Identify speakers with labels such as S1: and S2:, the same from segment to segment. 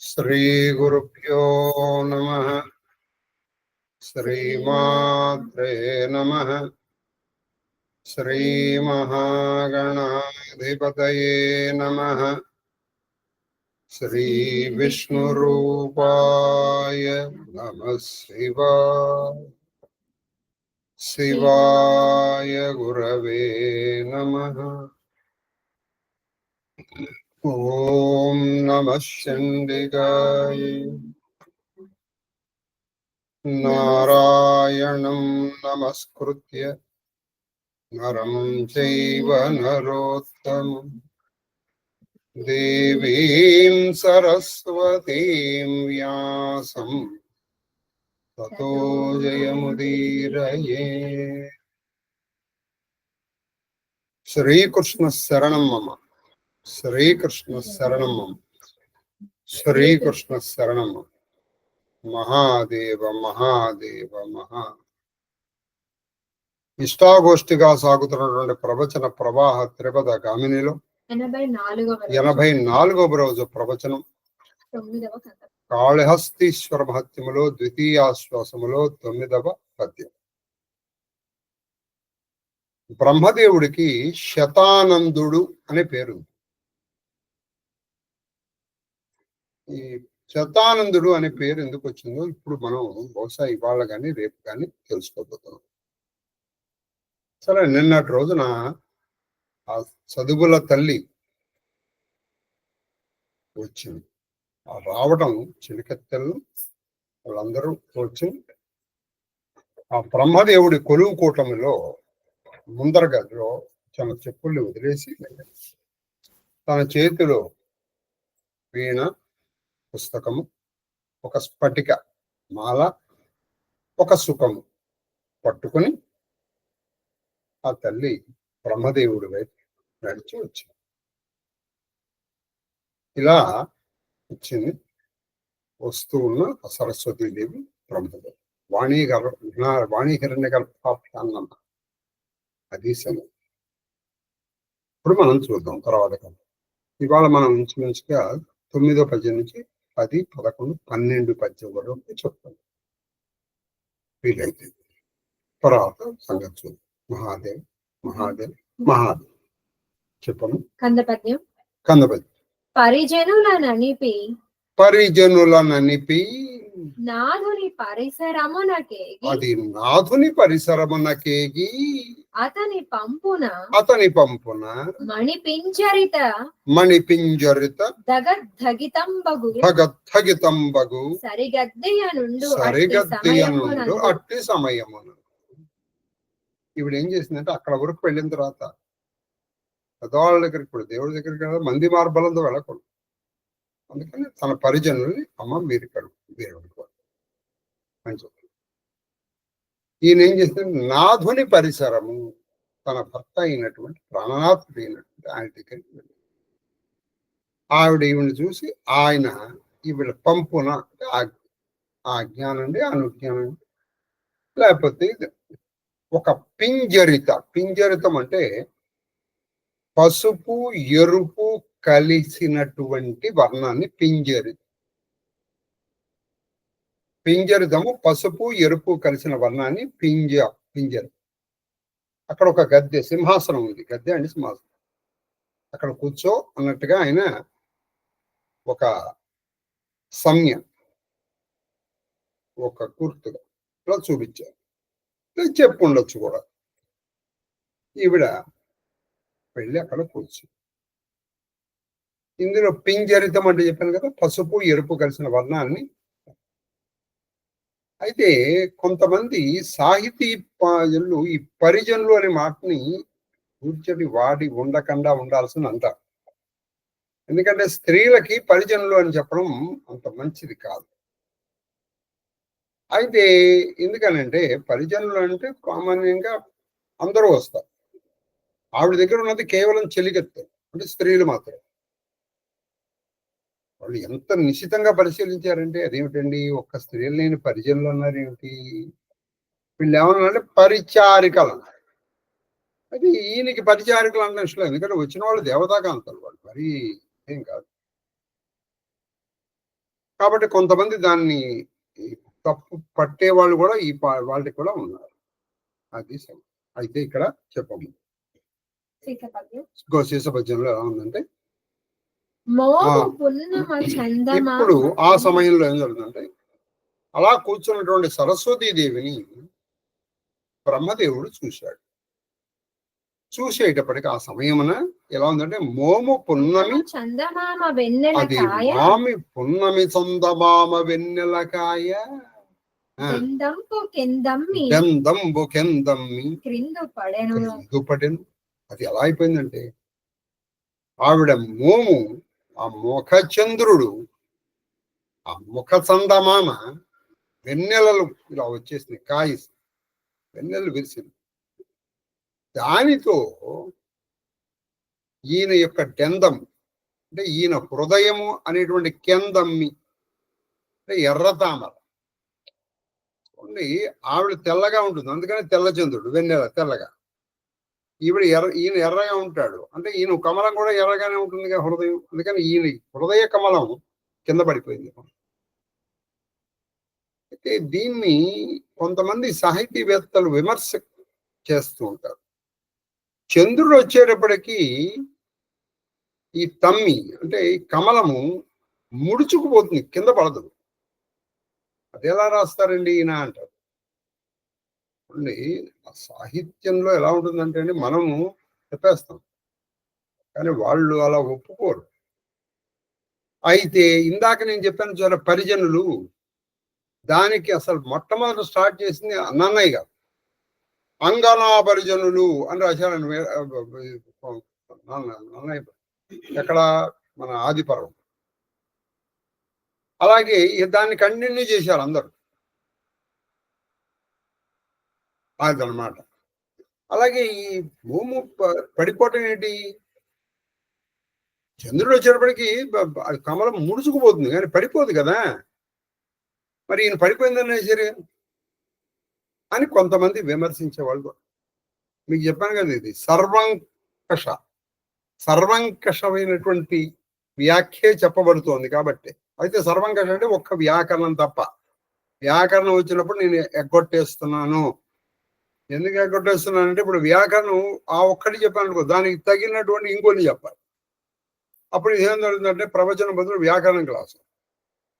S1: శ్రీగురుభ్యో నమః. శ్రీమాత్రే నమః. శ్రీమహాగణాధిపతయే నమః. శ్రీవిష్ణురూపాయ నమః. శివాయ గురవే నమః. ఓం నమః చండికాయ. నారాయణం నమస్కృత్య నరం చైవ నరోత్తమం దేవీం సరస్వతీం వ్యాసం తతో జయముదీరయే. శ్రీకృష్ణ శరణం మమ. శ్రీకృష్ణ శరణం మమ. శ్రీకృష్ణ శరణం మమ. మహాదేవ మహాదేవ మహా. ఇష్టాగోష్ఠిగా సాగుతున్నటువంటి ప్రవచన ప్రవాహ త్రిపద గామినిలో 84వ రోజు ప్రవచనం. కాళహస్తీశ్వర మహత్యములో ద్వితీయాశ్వాసములో 9వ పద్యం. బ్రహ్మదేవుడికి శతానందుడు అనే పేరు. ఈ శతానందుడు అనే పేరు ఎందుకు వచ్చిందో ఇప్పుడు మనం బహుశా ఇవాళ కానీ రేపు కానీ తెలుసుకోబోతున్నాం. సరే, నిన్నటి రోజున ఆ చదువుల తల్లి వచ్చింది. ఆ రావడం చిలికత్తెలు వాళ్ళందరూ వచ్చి ఆ బ్రహ్మదేవుడి కొలువు కూటమిలో ముందర గదిలో తన చెప్పుల్ని వదిలేసి తన చేతిలో వీణ, పుస్తకము, ఒక స్ఫటిక మాల, ఒక సుఖము పట్టుకుని ఆ తల్లి బ్రహ్మదేవుడి వైపు నడిచి వచ్చింది. ఇలా వచ్చింది. వస్తూ ఉన్న సరస్వతీదేవి బ్రహ్మదేవి వాణి హిరణ్య గర్భాన్న అది సమయం. ఇప్పుడు మనం చూద్దాం తర్వాత. ఇవాళ మనం ఇంచుమించుగా 9వ పద్యం నుంచి 10, 11, 12 పద్యం వరకు చెప్తాం వీలైతే. తర్వాత సంగతి చూద్దాం. మహాదేవ్ మహాదేవ్ మహాదేవ్ చెప్పము. కందపద్యం. పరిజనులననిపి
S2: నాథుని పరిసరమునకేగి
S1: అది నాథుని పరిసరమునకేగి
S2: అతని పంపున
S1: మణిపింజరిత
S2: దగద్ధగితంబగు సరిగద్దెయనుండు
S1: అట్టి సమయమును. ఇప్పుడు ఏం చేసిందంటే అక్కడ వరకు వెళ్ళిన తర్వాత పెద్దవాళ్ళ దగ్గరికి, ఇప్పుడు దేవుడి దగ్గరికి మంది మార్బలంతో వెళ్ళకూడదు. అందుకని తన పరిజనుల్ని అమ్మ మీరు ఇక్కడ అని చెప్పి ఈయన ఏం చేసింది, నాథుని పరిసరము, తన భర్త అయినటువంటి ప్రాణనాథుడు అయినటువంటి ఆయన దగ్గరికి వెళ్ళి ఆవిడ ఈవిని చూసి ఆయన ఈవిడ పంపున ఆజ్ఞానండి, అనుజ్ఞానం, లేకపోతే ఒక పింజరితం అంటే పసుపు ఎరుపు కలిసినటువంటి వర్ణాన్ని పింజరితము. పసుపు ఎరుపు కలిసిన వర్ణాన్ని పింజరి. అక్కడ ఒక గద్దె, సింహాసనం ఉంది. గద్దె అంటే సింహాసనం. అక్కడ కూర్చో అన్నట్టుగా ఆయన ఒక సంజ్ఞ, ఒక గుర్తుగా చూపించారు. చెప్పు ఉండొచ్చు కూడా. ఈవిడ వెళ్ళి అక్కడ కూర్చో. ఇందులో పింజరితం అంటే చెప్పాను కదా, పసుపు ఎరుపు కలిసిన వర్ణాన్ని. అయితే కొంతమంది సాహితీలు ఈ పరిజనులు అనే మాటని కూర్చొని వాడి ఉండకుండా ఉండాల్సిన అంటారు. ఎందుకంటే స్త్రీలకి పరిజనులు అని చెప్పడం అంత మంచిది కాదు. అయితే ఎందుకనంటే పరిజనులు అంటే కామన్గా అందరూ వస్తారు. ఆవిడ దగ్గర ఉన్నది కేవలం చెలికెత్తు, అంటే స్త్రీలు మాత్రం. వాళ్ళు ఎంత నిశితంగా పరిశీలించారంటే అదేమిటండి, ఒక్క స్త్రీలు లేని పరిజనులు అన్నారు ఏమిటి, వీళ్ళు ఏమన్నారంటే పరిచారికలు అన్నారు. అది ఈయనకి పరిచారికలు అన్న ఇష్టం, ఎందుకంటే వచ్చిన వాళ్ళు దేవతాకాంతలు, వాళ్ళు మరి ఏం కాదు. కాబట్టి కొంతమంది దాన్ని తప్పు పట్టే వాళ్ళు కూడా వాళ్ళకి కూడా ఉన్నారు. అది అయితే ఇక్కడ చెప్పము శీర్షపద్యంలో ఎలా ఉందంటే, ఇప్పుడు ఆ సమయంలో ఏం జరుగుతుందంటే, అలా కూర్చున్నటువంటి సరస్వతీదేవిని బ్రహ్మదేవుడు చూశాడు. చూసేటప్పటికి ఆ సమయమున ఎలా ఉందంటే, మోము పున్నమి
S2: చందమామ
S1: అది మామి పున్నమి చందమామ వెన్నెలకాయ కెందంబు కెందమ్మి క్రిందు పడెను. అది ఎలా అయిపోయిందంటే, ఆవిడ మోము, ఆ ముఖ చంద్రుడు, ఆ ముఖ చందమామ వెన్నెలలు ఇలా వచ్చేసింది, కాయ వెన్నెలు విరిసింది. దానితో ఈయన యొక్క డెందం అంటే ఈయన హృదయము అనేటువంటి కెందమ్మి అంటే ఎర్రతామర. ఆవిడ తెల్లగా ఉంటుంది, అందుకని తెల్లచంద్రుడు, వెన్నెల తెల్లగా. ఈయన ఎర్రగా ఉంటాడు, అంటే ఈయన కమలం కూడా ఎర్రగానే ఉంటుంది కదా హృదయం, అందుకని ఈయన హృదయ కమలం కింద పడిపోయింది. అయితే దీన్ని కొంతమంది సాహితీవేత్తలు విమర్శ చేస్తూ ఉంటారు. చంద్రుడు వచ్చేటప్పటికి ఈ తమ్మి అంటే ఈ కమలము ముడుచుకుపోతుంది, కింద పడదు. అది ఎలా రాస్తారండి ఈయన అంటారు. సాహిత్యంలో ఎలా ఉంటుందంటే అండి, మనము చెప్పేస్తాం, కానీ వాళ్ళు అలా ఒప్పుకోరు. అయితే ఇందాక నేను చెప్పాను చాలా పరిజనులు, దానికి అసలు మొట్టమొదటి స్టార్ట్ చేసింది నన్నయ్య గారు. అంగనా పరిజనులు అని రాశారు నన్నయ్య, ఎక్కడ మన ఆదిపర్వం. అలాగే దాన్ని కంటిన్యూ చేశారు అందరూ, అదనమాట. అలాగే ఈ భూము పడిపోవటం ఏంటి, చంద్రుడు వచ్చేటప్పటికి కమలం ముడుచుకుపోతుంది కానీ పడిపోదు కదా, మరి ఈయన పడిపోయిందనే సరే అని కొంతమంది విమర్శించే వాళ్ళు. మీకు చెప్పాను కదా, ఇది సర్వంకషమైనటువంటి వ్యాఖ్యే చెప్పబడుతోంది కాబట్టి. అయితే సర్వంకష అంటే ఒక్క వ్యాకరణం తప్ప. వ్యాకరణం వచ్చినప్పుడు నేను ఎగ్గొట్టేస్తున్నాను. ఎందుకు ఎగ్గొట్టేస్తున్నానంటే, ఇప్పుడు వ్యాకరణం ఆ ఒక్కటి చెప్పాను, దానికి తగినటువంటి ఇంకొని చెప్పాలి. అప్పుడు ఏం జరుగుతుందంటే ప్రవచనం బదులు వ్యాకరణం క్లాసు,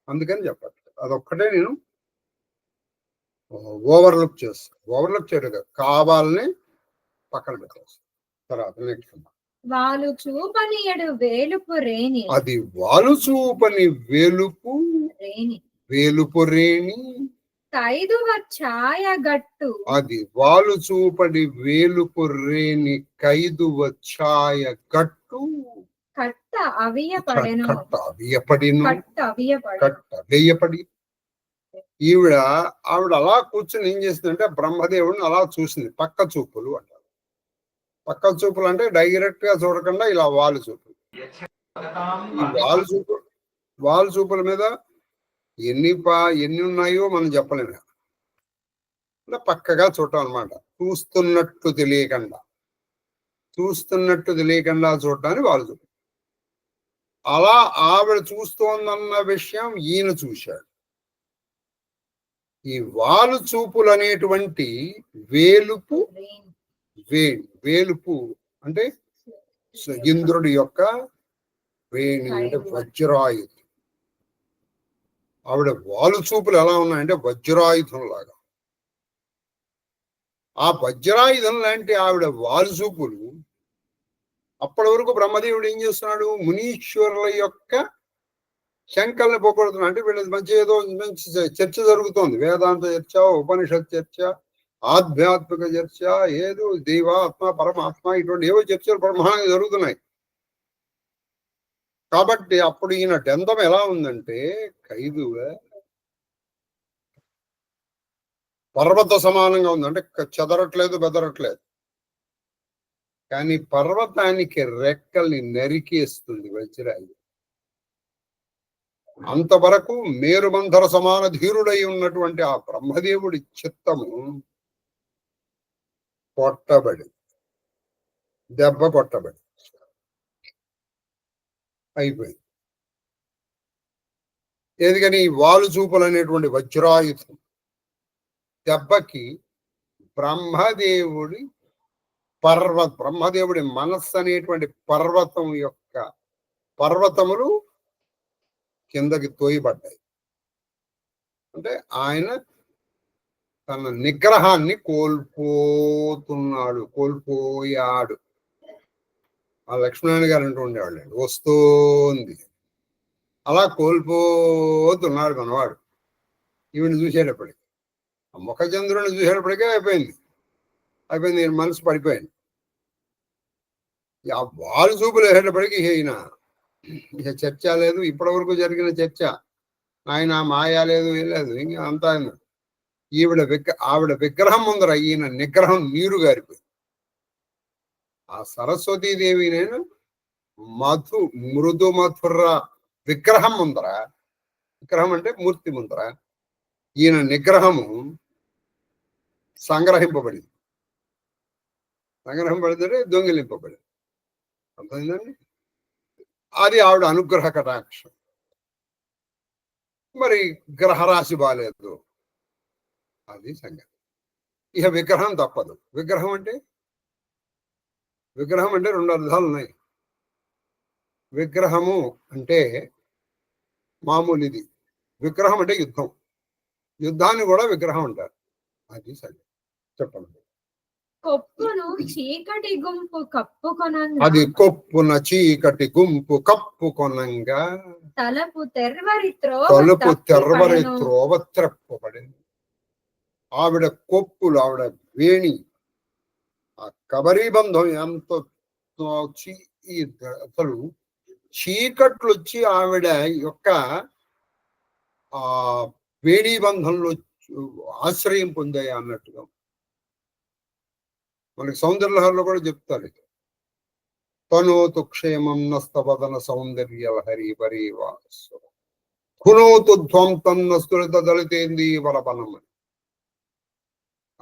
S1: అందుకని చెప్పాలి. అదొక్కటే నేను ఓవర్లుక్ చేస్తాను. ఓవర్లుక్ చేయడం కావాలని పక్కన పెట్టేస్తాను. తర్వాత నెక్స్ట్,
S2: వాలు చూపనియడు వేలుపు రేణి,
S1: అది వాలు చూపని వేలుపు రేణి
S2: కైదువ ఛాయగట్టు, అది
S1: వాలు చూపని వేలుపు రేణి కైదువ ఛాయగట్టు
S2: కట్ట అవియపడెను.
S1: ఆవిడ అలా కూర్చొని ఏం చేసిందంటే, బ్రహ్మదేవుడిని అలా చూసింది. పక్క చూపులు అంటారు. పక్క చూపులు అంటే డైరెక్ట్ గా చూడకుండా ఇలా వాలు చూపులు. ఈ వాలు చూపుల మీద ఎన్ని ఉన్నాయో మనం చెప్పలేము. పక్కగా చూడటం అనమాట. చూస్తున్నట్టు తెలియకుండా చూడటాన్ని వాలు చూపు. అలా ఆవిడ చూస్తోందన్న విషయం ఈయన చూశాడు. ఈ వాలు చూపులు అనేటువంటి వేలుపు అంటే ఇంద్రుడి యొక్క వేణి అంటే వజ్రాయుధం. ఆవిడ వాలు చూపులు ఎలా ఉన్నాయంటే వజ్రాయుధం లాగా. ఆ వజ్రాయుధం లాంటి ఆవిడ వాలు చూపులు. అప్పటి వరకు బ్రహ్మదేవుడు ఏం చేస్తున్నాడు, మునీశ్వరుల యొక్క శంకల్ని పోగొడుతున్నాడు. అంటే వీళ్ళది మంచి ఏదో మంచి చర్చ జరుగుతోంది, వేదాంత చర్చ, ఉపనిషత్ చర్చ, ఆధ్యాత్మిక చర్చ, ఏదో దైవాత్మ పరమాత్మ ఇటువంటి ఏవో చర్చలు బ్రహ్మాండంగా జరుగుతున్నాయి. కాబట్టి అప్పుడు ఈయన డెందం ఎలా ఉందంటే, ఖైదుగా పర్వత సమానంగా ఉంది. అంటే చెదరట్లేదు, బెదరట్లేదు. కానీ పర్వతానికి రెక్కల్ని నరికేస్తుంది వజ్రాయుధం. అంతవరకు మేరుమంధర సమాన ధీరుడై ఉన్నటువంటి ఆ బ్రహ్మదేవుడి చిత్తము దెబ్బ కొట్టబడి అయిపోయింది. ఎందుకని వాలు చూపులు అనేటువంటి వజ్రాయుధం దెబ్బకి బ్రహ్మదేవుడి మనస్సు అనేటువంటి పర్వతములు కిందకి తోయబడ్డాయి. అంటే ఆయన తన నిగ్రహాన్ని కోల్పోయాడు. ఆ లక్ష్మీనారాయణ గారు అంటూ ఉండేవాళ్ళండి, వస్తోంది అలా కోల్పోతున్నాడు మనవాడు. ఈవిని చూసేటప్పటికి, ఆ ముఖచంద్రుని చూసేటప్పటికే అయిపోయింది, నేను మనసు పడిపోయాను. ఆ వారు చూపులు వేసేటప్పటికి ఈయన ఇక చర్చ లేదు, ఇప్పటి వరకు జరిగిన చర్చ ఆయన మాయా లేదు, ఏం లేదు, ఇంకా అంతా ఆవిడ విగ్రహం ముందర ఈయన నిగ్రహం నీరు గారిపోయింది. ఆ సరస్వతీదేవి నేను మృదు మధుర విగ్రహం ముందర, విగ్రహం అంటే మూర్తి ముందర ఈయన నిగ్రహము సంగ్రహింపబడిందంటే దొంగిలింపబడింది. అర్థమైందండి? అది ఆవిడ అనుగ్రహ కటాక్షం. మరి గ్రహరాశి బాలేదు, అది సంగతి. ఇక విగ్రహం తప్పదు. విగ్రహం అంటే రెండు అర్థాలు ఉన్నాయి. విగ్రహము అంటే మామూలు ఇది, విగ్రహం అంటే యుద్ధాన్ని కూడా విగ్రహం అంటారు. అది సంగతి. చెప్పండి.
S2: కొప్పును చీకటి గుంపు కప్పుకొనంగా,
S1: అది కొప్పున చీకటి గుంపు కప్పుకొనంగా,
S2: తలుపు తెర్వరి
S1: త్రోవ త్రెప్పబడింది. ఆవిడ కొప్పులు, ఆవిడ వేణి, ఆ కబరీబంధం ఎంతో అసలు చీకట్లు వచ్చి ఆవిడ యొక్క ఆ వేణీ బంధంలో ఆశ్రయం పొందాయి అన్నట్టుగా మనకి సౌందర్యలహరిలో కూడా చెప్తారు. తనోతు క్షేమం నస్తవదన సౌందర్య హరి పరివాస కునోతు ధ్వం తన్నస్తులిత దళితేంది వరబలం.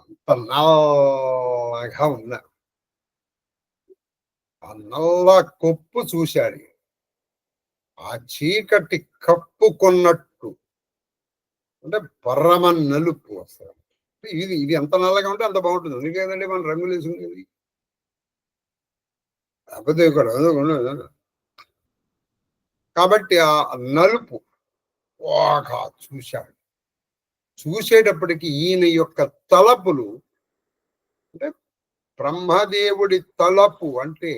S1: అంత నల్లగా ఉన్నారు. ఆ నల్ల కొప్పు చూశాడు, ఆ చీకటి కప్పుకున్నట్టు, అంటే పరమ నలుపు. అసలు ఇది ఎంత నల్లగా ఉంటే అంత బాగుంటుంది. అందుకేదండి మనం రంగులు వేసుకునేది. కాబట్టి ఆ నలుపు చూశాడు. చూసేటప్పటికి ఈయన యొక్క తలపులు, అంటే బ్రహ్మదేవుడి తలపు అంటే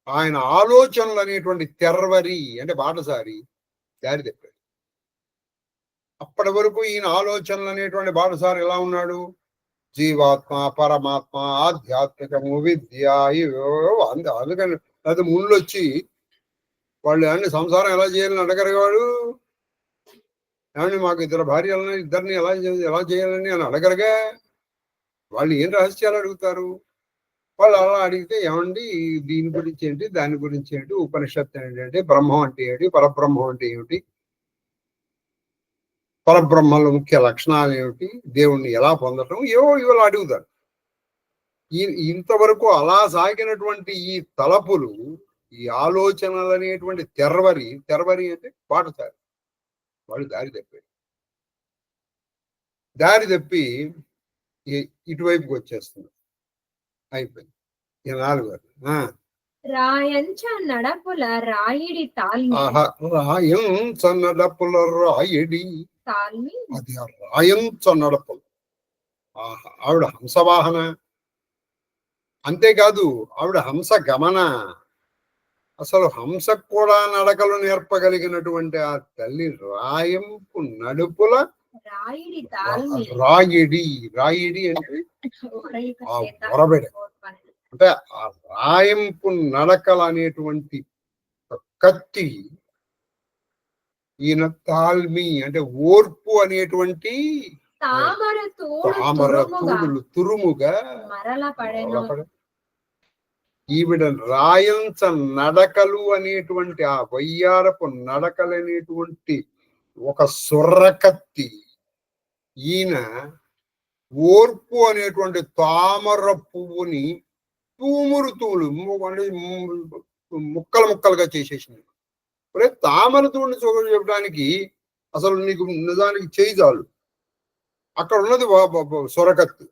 S1: ఆయన ఆలోచనలు అనేటువంటి తెర్వరి అంటే బాటసారి దారి తెప్పాడు. అప్పటి వరకు ఈయన ఆలోచనలు అనేటువంటి బాటసారి ఎలా ఉన్నాడు? జీవాత్మ, పరమాత్మ, ఆధ్యాత్మికము, విద్య, అందుకని అది ముళ్ళొచ్చి వాళ్ళు ఏమండి సంసారం ఎలా చేయాలని అడగరగాడు. ఏమండి మాకు 2 భార్యలని, ఇద్దరిని ఎలా చేయాలని అని అడగరగా. వాళ్ళు ఏం రహస్యాలు అడుగుతారు? వాళ్ళు అలా అడిగితే ఏమండి దీని గురించి ఏంటి, దాని గురించి ఏంటి, ఉపనిషత్తు ఏంటంటే, బ్రహ్మం అంటే ఏంటి, పరబ్రహ్మం అంటే ఏమిటి, పరబ్రహ్మలో ముఖ్య లక్షణాలు ఏమిటి, దేవుణ్ణి ఎలా పొందటం, ఇవాళ అడుగుతారు. ఇంతవరకు అలా సాగినటువంటి ఈ తలపులు, ఈ ఆలోచనలు అనేటువంటి తెర్వరి అంటే పాటసారి వాడు దారి తప్పి ఇటువైపుకి వచ్చేస్తున్నారు. అయిపోయింది. ఈ 4
S2: రాయంచ నడపుల రాయిడి తాల్మి.
S1: రాయంచ నడపుల రాయిడి
S2: తాల్మి,
S1: అది రాయంచ నడపులు. ఆవిడ హంసవాహన, అంతేకాదు ఆవిడ హంస గమన. అసలు హంసకు కూడా నడకలు నేర్పగలిగినటువంటి ఆ తల్లి రాయంపు నడుపుల రాయిడి అంటే వరబెడ, అంటే ఆ రాయంపు నడకలు అనేటువంటి కత్తి. ఈయన తాల్మి అంటే ఓర్పు అనేటువంటి తామర తూడులు తురుముగా ఈవిడ రాయంచ నడకలు అనేటువంటి ఆ వయ్యారపు నడకలు అనేటువంటి ఒక సుర్రకత్తి. ఈయన ఓర్పు అనేటువంటి తామర పువ్వుని ముక్కలుగా చేసేసింది. ఒరే తామర తూడిని చెప్పడానికి అసలు నీకు నిజానికి చేయి చాలు, అక్కడ ఉన్నది సొరకత్తి.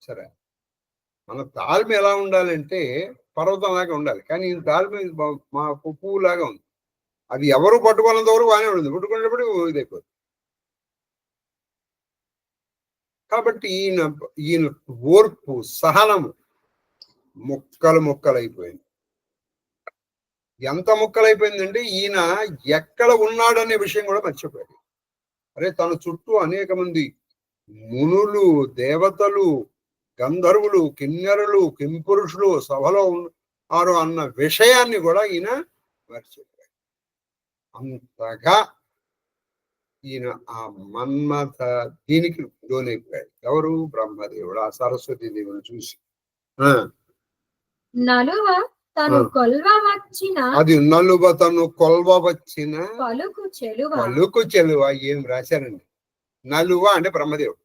S1: సరే, మన తాల్మి ఎలా ఉండాలంటే పర్వతంలాగా ఉండాలి, కానీ ఈ తాల్మి మా పువ్వులాగా ఉంది. అది ఎవరు పట్టుకున్నంత వరకు బాగానే ఉంటుంది, పట్టుకునేటప్పుడు ఇదైపోతుంది. కాబట్టి ఈయన ఓర్పు సహనము ముక్కలైపోయింది. ఎంత ముక్కలైపోయిందంటే ఈయన ఎక్కడ ఉన్నాడనే విషయం కూడా మర్చిపోయాడు. అరే తన చుట్టూ అనేక మంది మునులు, దేవతలు, గంధర్వులు, కిన్నెరులు, కింపురుషులు సభలో ఉన్నారు అన్న విషయాన్ని కూడా ఈయన మర్చిపోయాడు. అంతగా ఈయన ఆ మన్మథ దీనికి లోనైపోయాడు. ఎవరు? బ్రహ్మదేవుడు ఆ సరస్వతి దేవుని చూసి.
S2: నలువ తను కొల్వ వచ్చిన,
S1: అది నలువ తను కొల్వ వచ్చిన
S2: పలుకు
S1: చెలువ. ఏం రాశారండి? నలువ అంటే బ్రహ్మదేవుడు,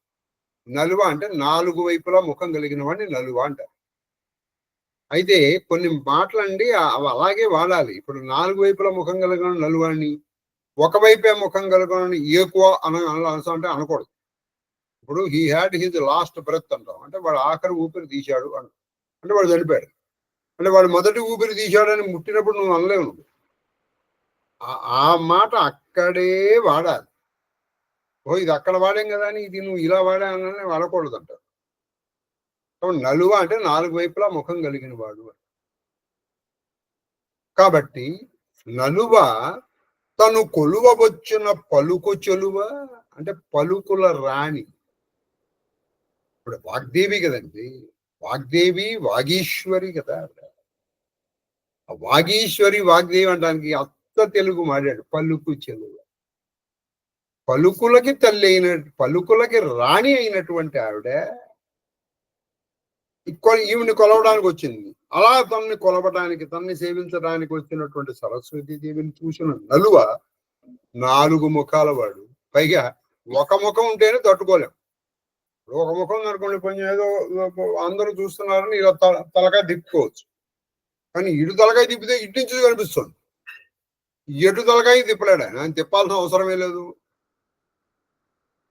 S1: నలువ అంటే 4 వైపులా ముఖం కలిగిన వాడిని నలువ అంటారు. అయితే కొన్ని మాటలండి అలాగే వాడాలి. ఇప్పుడు 4 వైపులా ముఖం కలిగిన నలువాడిని, ఒకవైపే ముఖం కలిగిన ఎక్కువ అంటే అనకూడదు. ఇప్పుడు he had his last breath అంటాం, అంటే వాడు ఆఖరి ఊపిరి తీశాడు అంటే వాడు చనిపోయాడు. అంటే వాడు మొదటి ఊపిరి తీశాడని ముట్టినప్పుడు నువ్వు అనలేవు. ఆ మాట అక్కడే వాడాలి. ఇది అక్కడ వాడాం కదా అని ఇది నువ్వు ఇలా వాడానని వాడకూడదు అంటారు. నలువ అంటే 4 వైపులా ముఖం కలిగిన వాడు. కాబట్టి నలువ తను కొలువ వచ్చిన పలుకు చెలువ అంటే పలుకుల రాణి. ఇప్పుడు వాగ్దేవి కదండి, వాగ్దేవి వాగీశ్వరి కదా. వాగీశ్వరి వాగ్దేవి అనడానికి అత్త తెలుగు మాట్లాడు. పలుకు చెలువ, పలుకులకి తల్లి అయిన, పలుకులకి రాణి అయినటువంటి ఆవిడ ఈవిని కొలవడానికి వచ్చింది. అలా తనని కొలవడానికి, తనని సేవించడానికి వచ్చినటువంటి సరస్వతి దేవిని చూసిన నలువ 4 ముఖాల వాడు. పైగా ఒక ముఖం ఉంటేనే తట్టుకోలేం. ఒక ముఖం అనుకోండి, కొంచెం ఏదో అందరూ చూస్తున్నారని ఇలా తలకాయ తిప్పుకోవచ్చు, కానీ ఇటు తలకాయ తిప్పితే ఇటు నుంచి కనిపిస్తుంది. ఎటు తలకాయ తిప్పలేడు ఆయన తిప్పాల్సిన అవసరమే లేదు.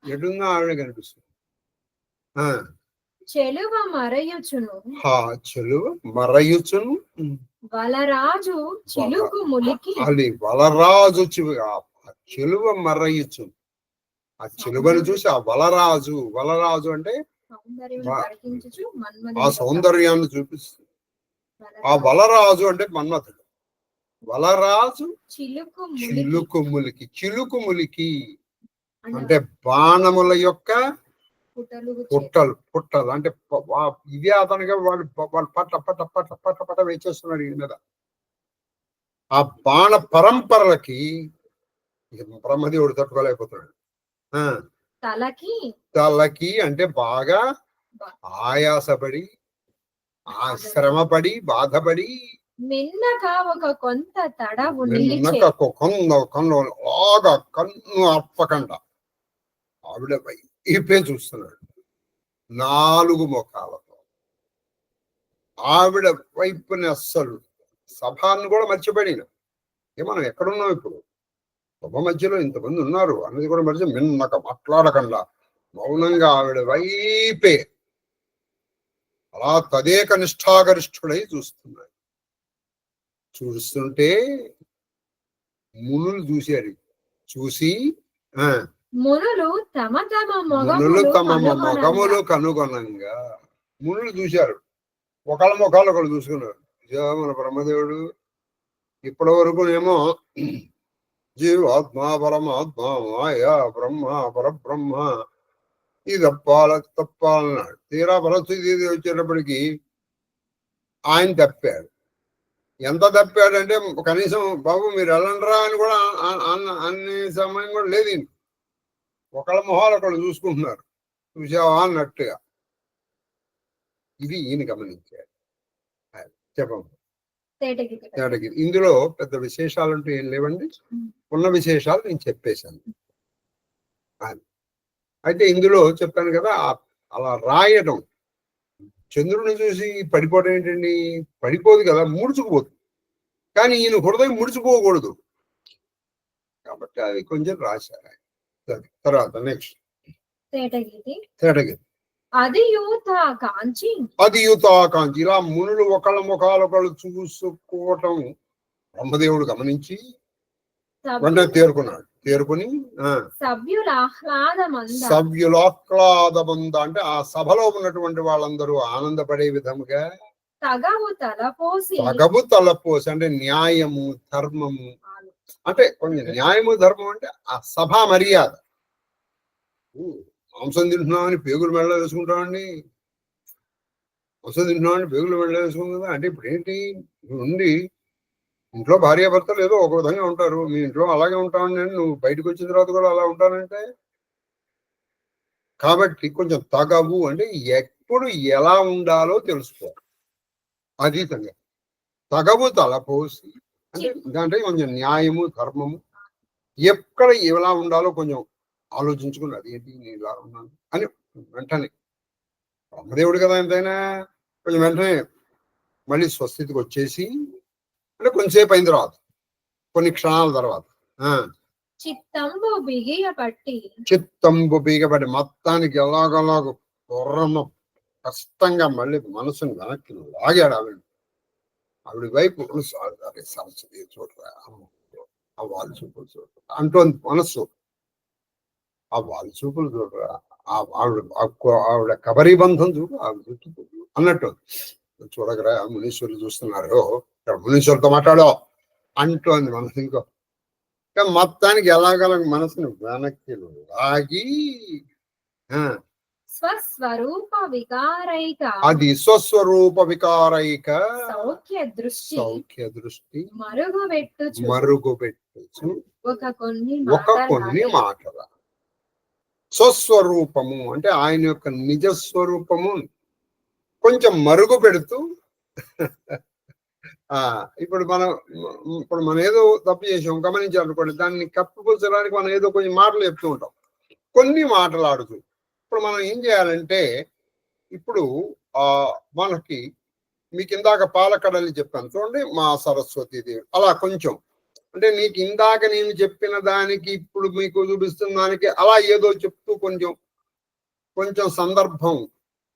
S1: ఎటున్నా ఆవిడ కనిపిస్తుంది.
S2: చెలువ మరయుచును,
S1: చెలువ మరయుచును
S2: వలరాజు చిలుకు ములికి.
S1: అది వలరాజు చెలువ మరయుచును. ఆ చెలువను చూసి ఆ వలరాజు అంటే ఆ సౌందర్యాన్ని చూపిస్తుంది. ఆ వలరాజు అంటే మన్మథుడు. వలరాజు చిలుకు ములికి అంటే బాణముల యొక్క పుట్టలు అంటే ఇదే అతనిగా వాళ్ళు పట్ట వేసేస్తున్నాడు ఈ మీద. ఆ బాణ పరంపరలకి బ్రహ్మదేవుడు తట్టుకోలేకపోతున్నాడు. తలకి అంటే బాగా ఆయాసపడి, శ్రమపడి, బాధపడి, కన్ను అప్పకుండా ఆవిడ వైపే చూస్తున్నాడు 4 ముఖాలతో. ఆవిడ వైపుని అస్సలు సభాన్ని కూడా మర్చిపోయిన. మనం ఎక్కడున్నాం ఇప్పుడు? సభ మధ్యలో ఇంతమంది ఉన్నారు అన్నది కూడా మర్చి మిన్నక మాట్లాడకుండా మౌనంగా ఆవిడ వైపే అలా తదేక నిష్ఠాగరిష్ఠుడై చూస్తున్నాడు. చూస్తుంటే మునులు చూశారు. చూసి
S2: మునులు తమ
S1: మొగములు కనుగొనంగా మునులు చూశారు. ఒకళ్ళ ముఖాలు ఒకళ్ళు చూసుకున్నారు. మన బ్రహ్మదేవుడు ఇప్పటి వరకు ఏమో జీవాత్మ పరమాత్మ మాయా బ్రహ్మ పరబ్రహ్మ ఇది తప్పాలన్నాడు. తీరా పరిస్థితి వచ్చేటప్పటికి ఆయన తప్పాడు. ఎంత తప్పాడంటే కనీసం బాబు మీరు వెళ్ళండిరా అని కూడా అన్ని సమయం కూడా లేదు. ఒకళ్ళ మొహాలు ఒకళ్ళు చూసుకుంటున్నారు. చూసావా అన్నట్టుగా. ఇది ఈయన గమనించాడు. చెప్పండి. ఇందులో పెద్ద విశేషాలు అంటూ ఏం లేవండి. ఉన్న విశేషాలు నేను చెప్పేశాను. అయితే ఇందులో చెప్పాను కదా, అలా రాయడం, చంద్రుడిని చూసి పడిపోవడం ఏంటండి? పడిపోదు కదా, మూడ్చుకుపోతుంది. కానీ ఈయన హృదయం ముడిచిపోకూడదు కాబట్టి అది కొంచెం రాశారు. సరే, తర్వాత నెక్స్ట్ తేటగీతి.
S2: అది
S1: యూతాకాంక్షి. ఇలా మునులు ఒకళ్ళ ముఖాలొకళ్ళు చూసుకోవటం బ్రహ్మదేవుడు గమనించి వెంటనే తేరుకుని సభ్యులాహ్లాదమంద అంటే ఆ సభలో ఉన్నటువంటి వాళ్ళందరూ ఆనందపడే విధముగా తగవు తలపోసి అంటే న్యాయము ధర్మము అంటే కొంచెం న్యాయము ధర్మం అంటే ఆ సభా మర్యాద. మాంసం తింటున్నామని పేగులు మెళ్ళ వేసుకుంటామండి, మాంసం తింటున్నామని పేగులు మెళ్ళ వేసుకుంటాం కదా. అంటే ఇప్పుడు ఏంటి ఉండి ఇంట్లో భార్యాభర్తలు ఏదో ఒక విధంగా ఉంటారు, మీ ఇంట్లో అలాగే ఉంటామని నువ్వు బయటకు వచ్చిన తర్వాత కూడా అలా ఉంటానంటే కాబట్టి కొంచెం తగవు అంటే ఎప్పుడు ఎలా ఉండాలో తెలుసుకోవాలి. అది సంగతి. తగవు తలపోసి అంటే దాంట్లో కొంచెం న్యాయము ధర్మము ఎక్కడ ఎలా ఉండాలో కొంచెం ఆలోచించుకుని అది ఏంటి నేను ఇలా ఉన్నాను అని వెంటనే బ్రహ్మదేవుడు కదా ఎంతైనా కొంచెం వెంటనే మళ్ళీ స్వస్థితికి వచ్చేసి అంటే కొంచెంసేపు అయిన తర్వాత కొన్ని క్షణాల తర్వాత
S2: చిత్తంబు
S1: బిగబట్టి మొత్తానికి ఎలాగలాగ కుర్రము కష్టంగా మళ్ళీ మనసుని వెనక్కి లాగాడు ఆవిడ వైపు సరస్వతి చూడరా ఆ వాళ్ళు చూపులు చూడరా అంటోంది మనస్సు. ఆ వాళ్ళు చూపులు చూడరా ఆవిడ కబరీ బంధం చూడు ఆవిడ చుట్టూ అన్నట్టు చూడగరా మునీశ్వరులు చూస్తున్నారు, ఇక్కడ మునీశ్వరులతో మాట్లాడో అంటోంది మనసు. ఇంకో మొత్తానికి ఎలాగలగ మనసుని వెనక్కి లాగి అది స్వస్వరూప వికారైక సౌఖ్య దృష్టి మరుగుపెట్టు ఒక కొన్ని మాటల స్వస్వరూపము అంటే ఆయన యొక్క నిజస్వరూపము కొంచెం మరుగు పెడుతూ ఇప్పుడు మనం ఏదో తప్పు చేసాం గమనించాలనుకోండి, దాన్ని కప్పుపుచ్చడానికి మనం ఏదో కొన్ని మాటలు చెప్తూ ఉంటాం, కొన్ని మాటలాడుతూ. ఇప్పుడు మనం ఏం చేయాలంటే ఇప్పుడు మనకి మీకు ఇందాక పాలకడలి చెప్పాను చూడండి, మా సరస్వతీదేవి అలా కొంచెం అంటే నీకు ఇందాక నేను చెప్పిన దానికి ఇప్పుడు మీకు చూపిస్తున్న దానికి అలా ఏదో చెప్తూ కొంచెం సందర్భం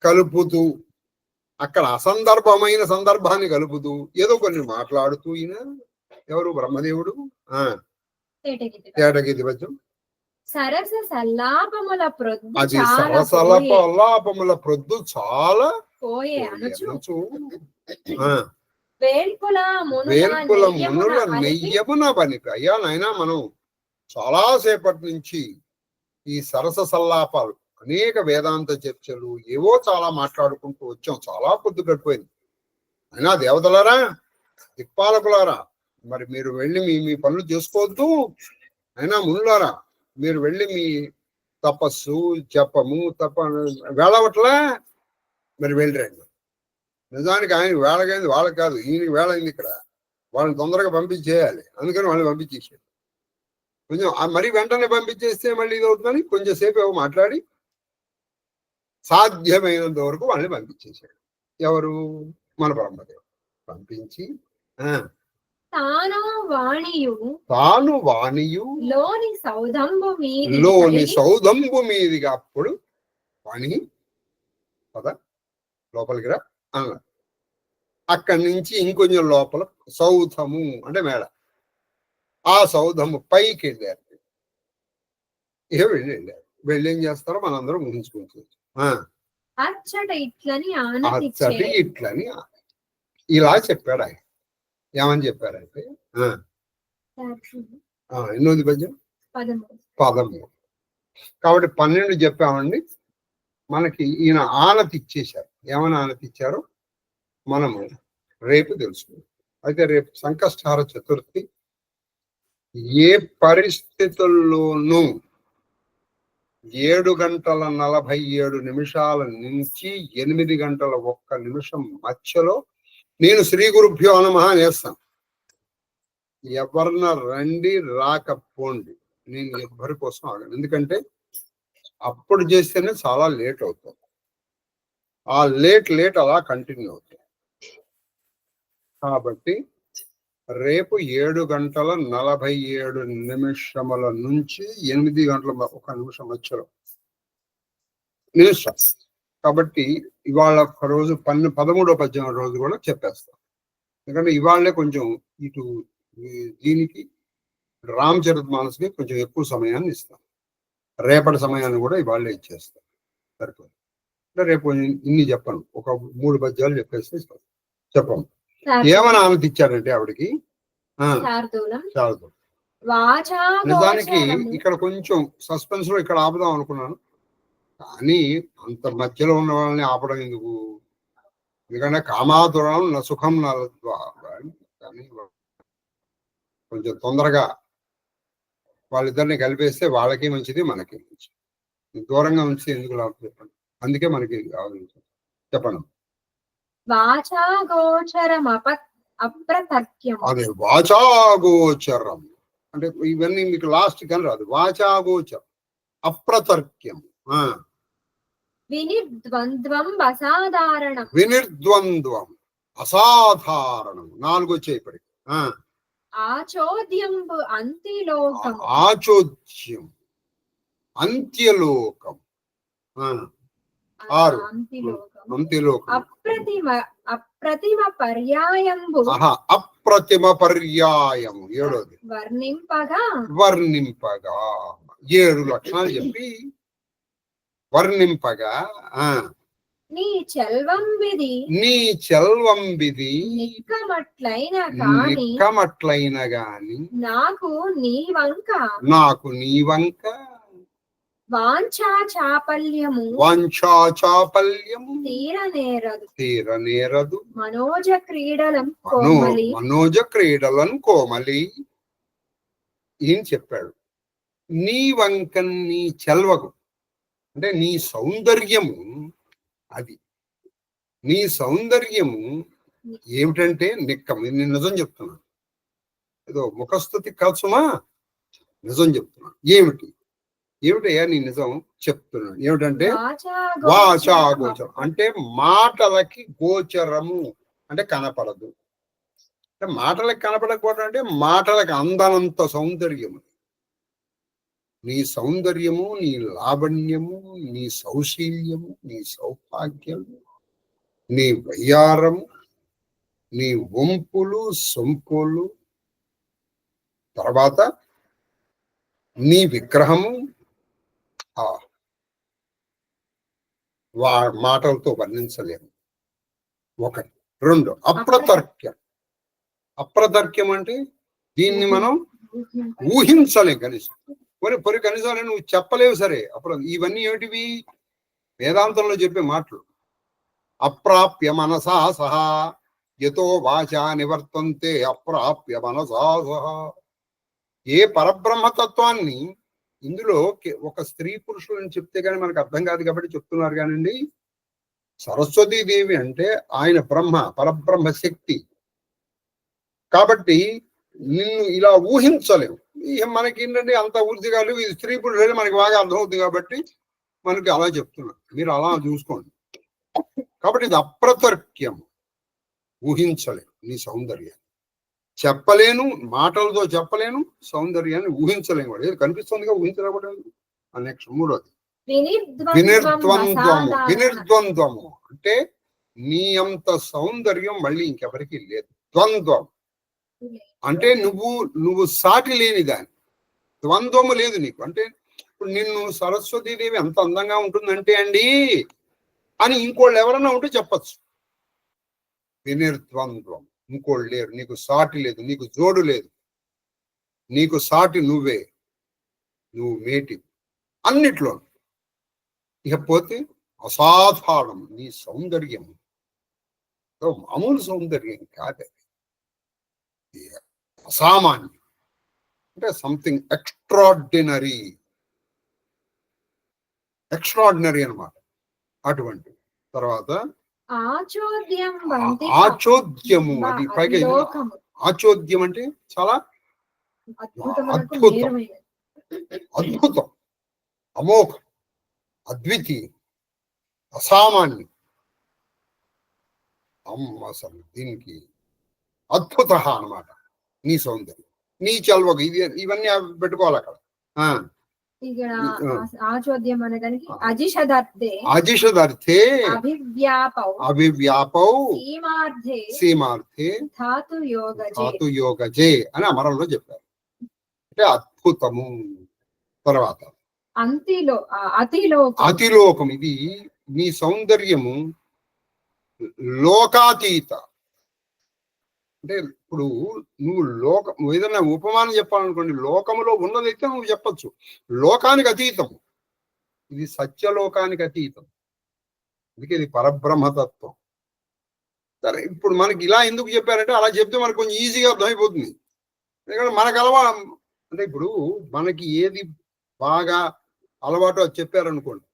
S1: కలుపుతూ అక్కడ అసందర్భమైన సందర్భాన్ని కలుపుతూ ఏదో కొన్ని మాట్లాడుతూ ఈయన ఎవరు బ్రహ్మదేవుడు తేటగీతి పద్యం
S2: సరస సల్లాపముల
S1: ప్రొద్దు చాలా వేల్పుల మునుల నెయ్యమున పనికి. అయ్యా నాయనా మనం చాలాసేపటి నుంచి ఈ సరస సల్లాపాలు అనేక వేదాంత చర్చలు ఏవో చాలా మాట్లాడుకుంటూ వచ్చాం, చాలా పొద్దు గడిపోయింది. అయినా దేవతలారా దిక్పాలకులారా మరి మీరు వెళ్ళి మీ పనులు చేసుకోవద్దు, అయినా మునులారా మీరు వెళ్ళి మీ తపస్సు జపము వేళవట్లా మరి వెళ్ళరండి. నిజానికి ఆయన వేళకైంది వాళ్ళకి కాదు, ఈయనకి వేళైంది. ఇక్కడ వాళ్ళని తొందరగా పంపించేయాలి, అందుకని వాళ్ళని పంపించేసాడు. కొంచెం మరి వెంటనే పంపించేస్తే మళ్ళీ ఇది అవుతుందని కొంచెం సేపు ఏవో మాట్లాడి సాధ్యమైనంత వరకు వాళ్ళని పంపించేశాడు. ఎవరు? మన బ్రహ్మదేవుడు పంపించి
S2: తాను
S1: వాణియు లోని సౌధంబు మీదిగా అప్పుడు వాణి పద లోపలికి రా అన్నాడు. అక్కడి నుంచి ఇంకొంచెం లోపల సౌధము అంటే మేడ, ఆ సౌధము పైకి వెళ్ళారు. వెళ్ళి ఏం చేస్తారో మనందరం ఊహించుకుంటుంది. అచ్చటి ఇట్లని ఇలా చెప్పాడు ఆయన. ఏమని చెప్పారంటే ఎన్నోది పద్యం 13. కాబట్టి 12 చెప్పామండి. మనకి ఈయన ఆనతి ఇచ్చేశారు. ఏమని ఆనతి ఇచ్చారో మనము రేపు తెలుసుకుందాం. అయితే రేపు సంకష్టహార చతుర్థి. ఏ పరిస్థితుల్లోనూ 7:47 నుంచి 8:01 మధ్యలో నేను శ్రీ గురుభ్యో నమః నేస్తాను. ఎవరిన రండి రాకపోండి, నేను ఎవరి కోసం ఆగను. ఎందుకంటే అప్పుడు చేస్తేనే చాలా లేట్ అవుతుంది. ఆ లేట్ అలా కంటిన్యూ అవుతుంది. కాబట్టి రేపు 7:47 నుంచి 8:01 మధ్యలో నిమిషం. కాబట్టి ఇవాళ ఒక రోజు 13వ రోజు కూడా చెప్పేస్తాం. ఎందుకంటే ఇవాళనే కొంచెం ఇటు దీనికి రామచరితమానస్కి కొంచెం ఎక్కువ సమయాన్ని ఇస్తాం. రేపటి సమయాన్ని కూడా ఇవాళ ఇచ్చేస్తాం. సరిపోదు. అంటే రేపు ఇన్ని చెప్పను, ఒక 3 పద్యాలు చెప్పేస్తే చెప్పము. ఏమని ఆమెకి ఇచ్చారంటే ఆవిడకి శారదు. నిజానికి ఇక్కడ కొంచెం సస్పెన్స్ లో ఇక్కడ ఆపుదాం అనుకున్నాను, కానీ అంత మధ్యలో ఉన్న వాళ్ళని ఆపడం ఎందుకు? ఎందుకంటే కామాతురం నా సుఖం నా కానీ కొంచెం తొందరగా వాళ్ళిద్దరిని కలిపేస్తే వాళ్ళకి మంచిది, మనకి మంచిది. దూరంగా ఉంచి ఎందుకు లాభం చెప్పండి. అందుకే మనకి చెప్పండి. అదే వాచాగోచరం అంటే ఇవన్నీ మీకు లాస్ట్ కానీ రాదు. వాచాగోచరం అప్రతర్క్యం,
S2: వినిర్ద్వంద్వం
S1: అసాధారణం 4 వచ్చాయి ఇప్పటికి.
S2: ఆచోద్యం అంత్యలోకం,
S1: ఆచోద్యం అంత్యలోకం 6 అంత్యలోకం
S2: అప్రతిమ పర్యాయంబు
S1: అప్రతిమ పర్యాయం 7వది వర్ణింపగా 7 లక్షణాలు చెప్పి వర్ణింపగా
S2: నీ చెల్వం విధి
S1: నిక్కమట్లైన గాని
S2: నాకు నీ వంక వాంఛా చాపల్యము
S1: తీరనేరదు
S2: మనోజ క్రీడలం కోమలి.
S1: ఏం చెప్పాడు? నీ వంక నీ చెల్వకు అంటే నీ సౌందర్యము, అది నీ సౌందర్యము ఏమిటంటే నిక్కం. నేను నిజం చెప్తున్నాను, ఏదో ముఖస్థుతి కాల్సుమా, నిజం చెప్తున్నాను. ఏమిటయ్యా నీ నిజం చెప్తున్నాను? ఏమిటంటే వాచాగోచరం అంటే మాటలకి గోచరము అంటే కనపడదు. అంటే మాటలకి కనపడకపోవడం అంటే మాటలకి అందనంత సౌందర్యము. నీ సౌందర్యము, నీ లావణ్యము, నీ సౌశీల్యము, నీ సౌభాగ్యము, నీ వయ్యారము, నీ వంపులు సొంపులు, తర్వాత నీ విగ్రహము మాటలతో వర్ణించలేము. 1. 2 అప్రతర్క్యం అంటే దీన్ని మనం ఊహించలేం. కనీసం పొరి కనీసం నువ్వు చెప్పలేవు. సరే, అప్పుడు ఇవన్నీ ఏమిటివి? వేదాంతంలో చెప్పే మాటలు. అప్రాప్య మనసా సహా యతో వాచా నివర్తంతే అప్రాప్య మనసా సహా. ఏ పరబ్రహ్మతత్వాన్ని ఇందులో ఒక స్త్రీ పురుషులు అని చెప్తే కానీ మనకు అర్థం కాదు కాబట్టి చెప్తున్నారు కానండి. సరస్వతీదేవి అంటే ఆయన పరబ్రహ్మ శక్తి కాబట్టి నిన్ను ఇలా ఊహించలేము. మనకి ఏంటంటే అంత ఊర్తిగా లేవు. ఇది స్త్రీ పురుషులు మనకి బాగా అర్థమవుతుంది కాబట్టి మనకి అలా చెప్తున్నారు. మీరు అలా చూసుకోండి. కాబట్టి ఇది అప్రతర్క్యం, ఊహించలేము. నీ సౌందర్యాన్ని చెప్పలేను, మాటలతో చెప్పలేను, సౌందర్యాన్ని ఊహించలేము. కూడా ఏది కనిపిస్తుందిగా ఊహించలేకపోవడం. నెక్స్ట్ 3వది వినిర్ద్వంద్వము అంటే నీ అంత సౌందర్యం మళ్ళీ ఇంకెవరికి లేదు. ద్వంద్వం అంటే నువ్వు సాటి లేని దాని, ద్వంద్వము లేదు నీకు. అంటే ఇప్పుడు నిన్ను సరస్వతీదేవి ఎంత అందంగా ఉంటుందంటే అండి అని ఇంకోళ్ళు ఎవరన్నా ఉంటే చెప్పచ్చు. వినిర్ద్వంద్వం, ఇంకోళ్ళు లేరు, నీకు సాటి లేదు, నీకు జోడు లేదు, నీకు సాటి నువ్వు మేటి అన్నిట్లో. ఇకపోతే అసాధారణం నీ సౌందర్యం, మామూలు సౌందర్యం కాదు, అసామాన్యం. అంటే సంథింగ్ ఎక్స్ట్రాడినరీ అన్నమాట. అటువంటి తర్వాత ఆచోద్యము, అది పైగా ఆచోద్యం అంటే చాలా అద్భుతం, అమోఘం, అద్వితీయం, అసామాన్యం. అసలు దీనికి అద్భుత అన్నమాట. నీ సౌందర్యం, నీ చల్వకు, ఇవన్నీ పెట్టుకోవాలి అక్కడ.
S2: ఇక్కడ ఆచోద్యం అనడానికి అజిషదర్థే
S1: అజిషదర్థే అభివ్యాపౌ సీమార్థే
S2: ధాతు
S1: యోగజే అని అమరంలో చెప్పారు. అంటే అద్భుతము. తర్వాత అతిలోకం, ఇది నీ సౌందర్యము లోకాతీత. అంటే ఇప్పుడు నువ్వు ఏదైనా ఉపమానం చెప్పాలనుకోండి, లోకములో ఉన్నదైతే నువ్వు చెప్పచ్చు, లోకానికి అతీతము. ఇది సత్యలోకానికి అతీతం, అందుకే ఇది పరబ్రహ్మతత్వం. సరే, ఇప్పుడు మనకి ఇలా ఎందుకు చెప్పారంటే, అలా చెప్తే మనకు కొంచెం ఈజీగా అర్థమైపోతుంది. ఎందుకంటే మనకు అంటే ఇప్పుడు మనకి ఏది బాగా అలవాటు అది చెప్పారనుకోండి.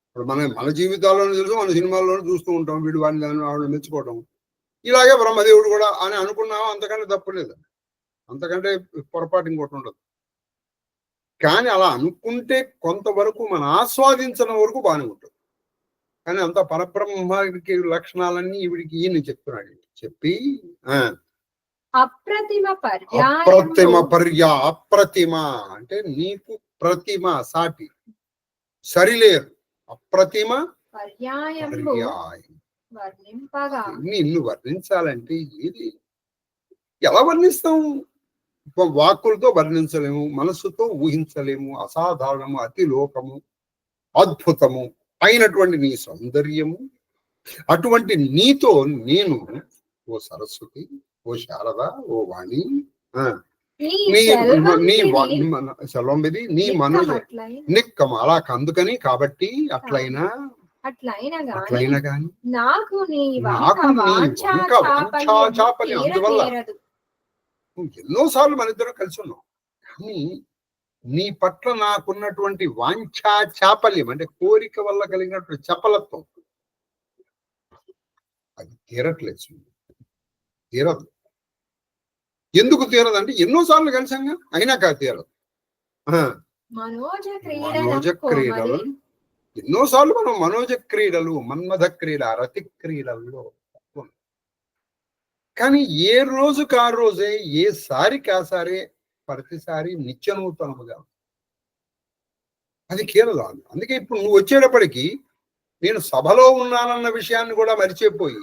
S1: ఇప్పుడు మన జీవితాల్లోనే తెలుసు, మన సినిమాల్లోనే చూస్తూ ఉంటాం, వీడు వాడిని దాన్ని వాళ్ళు మెచ్చుకోవడం. ఇలాగే బ్రహ్మదేవుడు కూడా అని అనుకున్నాము, అంతకంటే తప్పులేదు, అంతకంటే పొరపాటు ఇంకోటి ఉండదు. కానీ అలా అనుకుంటే కొంతవరకు మన ఆస్వాదించడం వరకు బాగానే ఉంటుంది. కానీ అంత పరబ్రహ్మకి లక్షణాలన్నీ ఈవిడికి ఈయన చెప్తున్నాడు. చెప్పి అప్రతిమ అంటే నీకు ప్రతిమ సాటి సరిలేరు. అప్రతిమ పర్యాయం. నిన్ను వర్ణించాలంటే ఏది, ఎలా వర్ణిస్తాం? వాక్కులతో వర్ణించలేము, మనస్సుతో ఊహించలేము. అసాధారణము, అతిలోకము, అద్భుతము అయినటువంటి నీ సౌందర్యము. అటువంటి నీతో నేను, ఓ సరస్వతి, ఓ శారద, ఓ వాణి, సెలవుది నీ మనోజ నిక్కమ. అలా అందుకని కాబట్టి అట్లయినా గాని నాకు చాపల్యం. అందువల్ల ఎన్నోసార్లు మన ఇద్దరం కలిసి ఉన్నాం, కానీ నీ పట్ల నాకున్నటువంటి వాంఛా చాపల్యం అంటే కోరిక వల్ల కలిగినటువంటి చపలత్వం అది తీరట్లేదు. తీరదు. ఎందుకు తీరదంటే ఎన్నోసార్లు కలిసాంగా, అయినా కాదు తీరదు. మనోజ క్రీడలు ఎన్నోసార్లు మనం మనోజ క్రీడలు, మన్మథ క్రీడ, రతి క్రీడల్లో, కానీ ఏ రోజుకి ఆ రోజే, ఏ సారికి ఆ సారే, ప్రతిసారి నిత్యనూతనముగా అది కీలదాను. అందుకే ఇప్పుడు నువ్వు వచ్చేటప్పటికి నేను సభలో ఉన్నానన్న విషయాన్ని కూడా మరిచిపోయి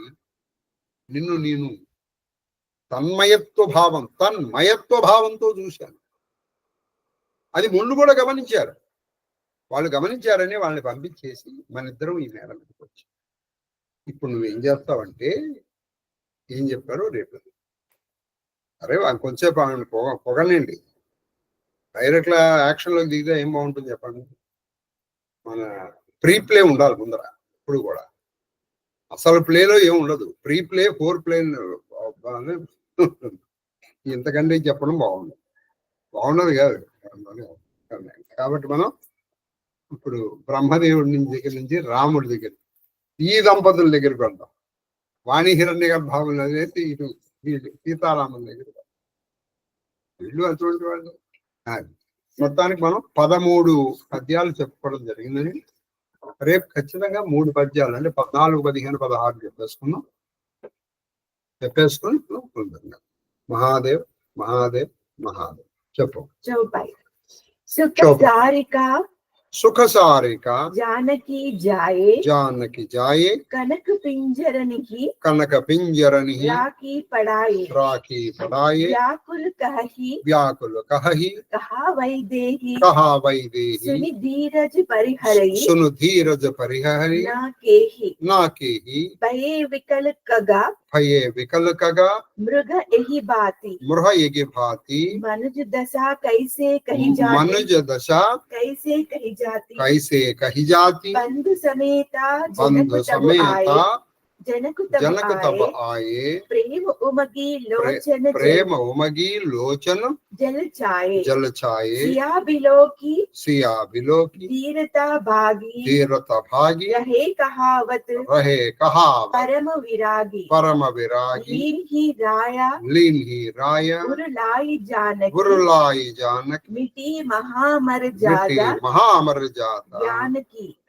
S1: నిన్ను నేను తన్మయత్వ భావంతో చూశాను. అది ముందు కూడా గమనించారు. వాళ్ళు గమనించారని వాళ్ళని పంపించేసి మన ఇద్దరం ఈ మేడ మీదకి వచ్చి, ఇప్పుడు నువ్వేం చేస్తావంటే, ఏం చెప్పారో రేపు, అరే కొంచెంసేపు ఆమెను పొగనండి, డైరెక్ట్గా యాక్షన్లోకి దిగితే ఏం బాగుంటుంది చెప్పండి. మన ప్రీ ప్లే ఉండాలి ముందర ఇప్పుడు కూడా. అసలు ప్లేలో ఏం ఉండదు, ప్రీ ప్లే, ఫోర్ ప్లే. ఇంతకంటే చెప్పడం బాగున్నది కాదు. కాబట్టి మనం ఇప్పుడు బ్రహ్మదేవుడి దగ్గర నుంచి రాముడి దగ్గర, ఈ దంపతుల దగ్గరికి వెళ్దాం. వాణి హిరణ్య భావం అయితే ఇటు సీతారాముల దగ్గర, వీళ్ళు అటువంటి వాళ్ళు. మొత్తానికి మనం 13 పద్యాలు చెప్పుకోవడం జరిగిందని. రేపు ఖచ్చితంగా 3 పద్యాలు అంటే 14, 15, 16 చెప్పేసుకుని మహాదేవ్ మహాదేవ్ మహాదేవ్ చెప్పు. सुख सारिका
S2: जानकी
S1: जाए
S2: कनक पिंजरनिहि
S1: राखी पढ़ाए व्याकुल कहहि कहा वैदेही सुनि धीरज परिहरि ना केहि भये विकल कगा मृग एहि भांति मनुज दशा कैसे कही कही जाती बंधु समेता जनक तब आए प्रेम उमगी लोचन जल छाए सिया बिलोकी धीरता भागी रहे कहावत परम विरागी लीन ही राया उरलाई जानक मिटी महामर जाता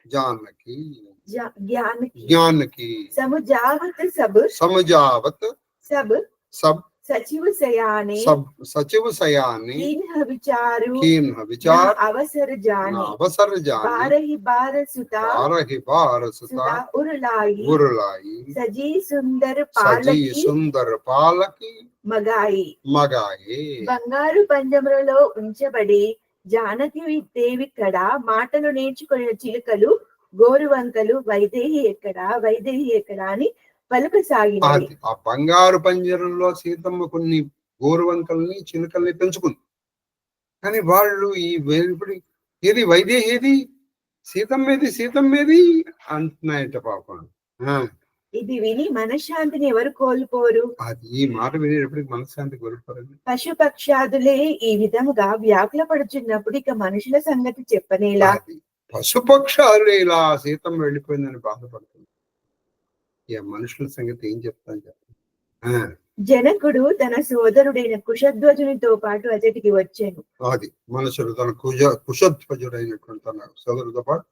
S1: ज्ञान की समझावत सब
S2: सचिव सयाने
S1: सचिव सयानी
S2: कीन्ह विचारू
S1: विचार
S2: अवसर जाने
S1: अवसर जाने
S2: बार सुता उरलाई सजी सुंदर पालकी మగాయి బంగారు పంజములలో ఉంచబడి జానకి దేవి కడ మాటలు నేర్చుకునే చిలుకలు గోరువంకలు వైదేహి ఎక్కడ అని పలుకసాగినవి.
S1: ఆ బంగారు పంజరంలో సీతమ్మ కొన్ని గోరువంకల్ని చిలుకల్ని పెంచుకుంది. కానీ వాళ్ళు ఇప్పుడు ఏది వైదేహి ఏది సీతమ్మేది అంటున్నాయట పాపం.
S2: ఇది విని మనశ్శాంతిని ఎవరు కోల్పోరు?
S1: అది ఈ మాట వినేటప్పటికి మనశ్శాంతి కోల్పోరండి.
S2: పశుపక్షాదులే ఈ విధముగా వ్యాకుల పడుచున్నప్పుడు ఇక మనుషుల సంగతి చెప్పనేలా?
S1: పశుపక్షాదులే ఇలా సీతమ్మ వెళ్ళిపోయిందని బాధపడుతుంది. ఇక మనుషుల సంగతి ఏం చెప్తాను చెప్పండి.
S2: జనకుడు తన సోదరుడైన కుశధ్వజునితో పాటు అతడికి వచ్చాను.
S1: అది మనుషులు తన కుశధ్వజుడైనటువంటి తన సోదరుడితో పాటు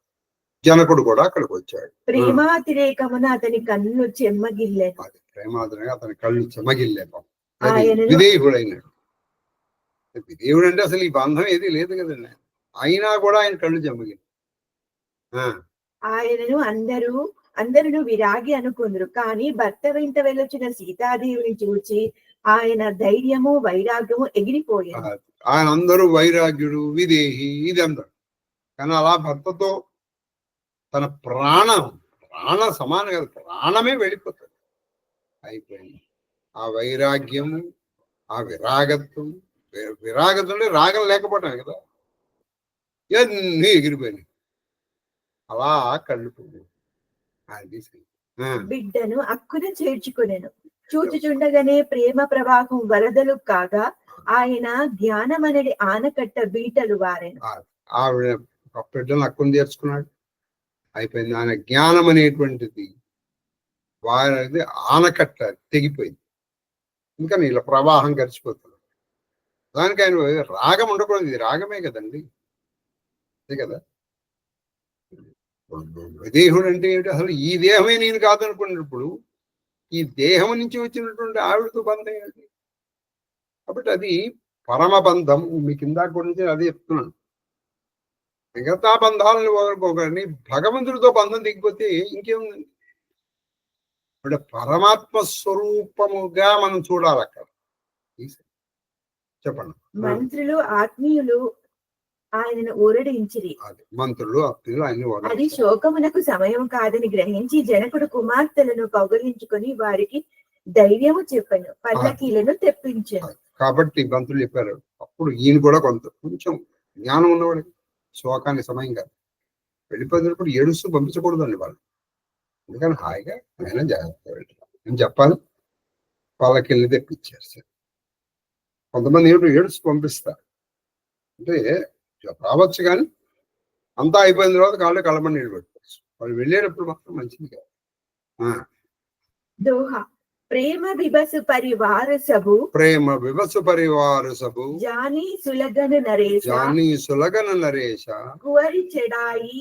S1: జనకుడు కూడా అక్కడికి వచ్చాడు.
S2: ప్రేమాతిరేకమున అతని కళ్ళు చెమ్మగిల్లాడు.
S1: ప్రేమాతిరేక అతని కళ్ళు చెమ్మగిల్లేపం విధేయుడైనాడు. విధేయుడు అంటే అసలు ఈ బంధం ఏది లేదు కదండి. అయినా కూడా ఆయన కళ్ళు చెమ్మగిల్లి.
S2: ఆయనను అందరూ విరాగి అనుకుందరు. కానీ భర్త వెంట వెళ్ళొచ్చిన సీతాదేవిని చూచి ఆయన ధైర్యము వైరాగ్యము ఎగిరిపోయాడు.
S1: ఆయన అందరూ వైరాగ్యుడు విదేహి ఇది అందరు. కానీ అలా భర్తతో తన ప్రాణ సమానం కదా, ప్రాణమే వెళ్ళిపోతుంది. అయిపోయింది. ఆ వైరాగ్యము, ఆ విరాగత్వం అంటే రాగం లేకపోవటమే కదా, ఇవన్నీ ఎగిరిపోయినాయి. అలా కళ్ళు అది
S2: బిడ్డను అక్కున చేర్చుకునేను. చూచుచుండగానే ప్రేమ ప్రవాహం వరదలు కాగా ఆయన జ్ఞానం అనేది ఆనకట్ట బీటలు వారెను.
S1: ఆవిడ బిడ్డను అక్కున చేర్చుకున్నాడు. అయిపోయింది. ఆయన జ్ఞానం అనేటువంటిది వారి ఆనకట్ట తెగిపోయింది. ఇంకా నీళ్ళ ప్రవాహం గడిచిపోతుంది. దానికి ఆయన రాగం ఉండకూడదు. ఇది రాగమే కదండి, అంతే కదా. విదేహుడు అంటే ఏమిటి? అసలు ఈ దేహమే నేను కాదనుకున్నప్పుడు ఈ దేహం నుంచి వచ్చినటువంటి ఆవిడతో బంధం ఏంటి? కాబట్టి అది పరమబంధం. మీకు ఇందాక గురించి అదే చెప్తున్నాను. మిగతా బంధాలను వదులుకోకండి. భగవంతుడితో బంధం దిగిపోతే ఇంకేముందండి? అంటే పరమాత్మ స్వరూపముగా మనం చూడాలి అక్కడ. చెప్పండి.
S2: మంత్రులు ఆత్మీయులు ఆయనను ఊరడించిరి.
S1: మంత్రులు ఆత్మీయులు ఆయన
S2: అది శోకమునకు సమయం కాదని గ్రహించి జనకుడు కుమార్తెలను కౌగలించుకొని వారికి ధైర్యము చెప్పాను, పల్లకీలను తెప్పించాను.
S1: కాబట్టి మంత్రులు చెప్పారు. అప్పుడు ఈయన కూడా కొంచెం జ్ఞానం ఉన్నవాడు. శోకానికి సమయం కాదు. వెళ్ళిపోయినప్పుడు ఏడుస్తూ పంపించకూడదండి వాళ్ళు. ఎందుకని హాయిగా ఆయన జాగ్రత్తగా వెళ్తారు అని చెప్పాలి. పల్లకిల్ని తెప్పించారు. సార్ కొంతమంది ఏడుస్తూ పంపిస్తారు. అంటే రావచ్చు, కానీ అంతా అయిపోయిన తర్వాత కాళ్ళు కళ్ళమని నీళ్ళు పెట్టుకోవచ్చు. వాళ్ళు వెళ్ళేటప్పుడు మాత్రం మంచిది కాదు.
S2: దోహా ప్రేమ వివసు పరివార సభు జానీ సులగన నరేశ కువరి చడాయి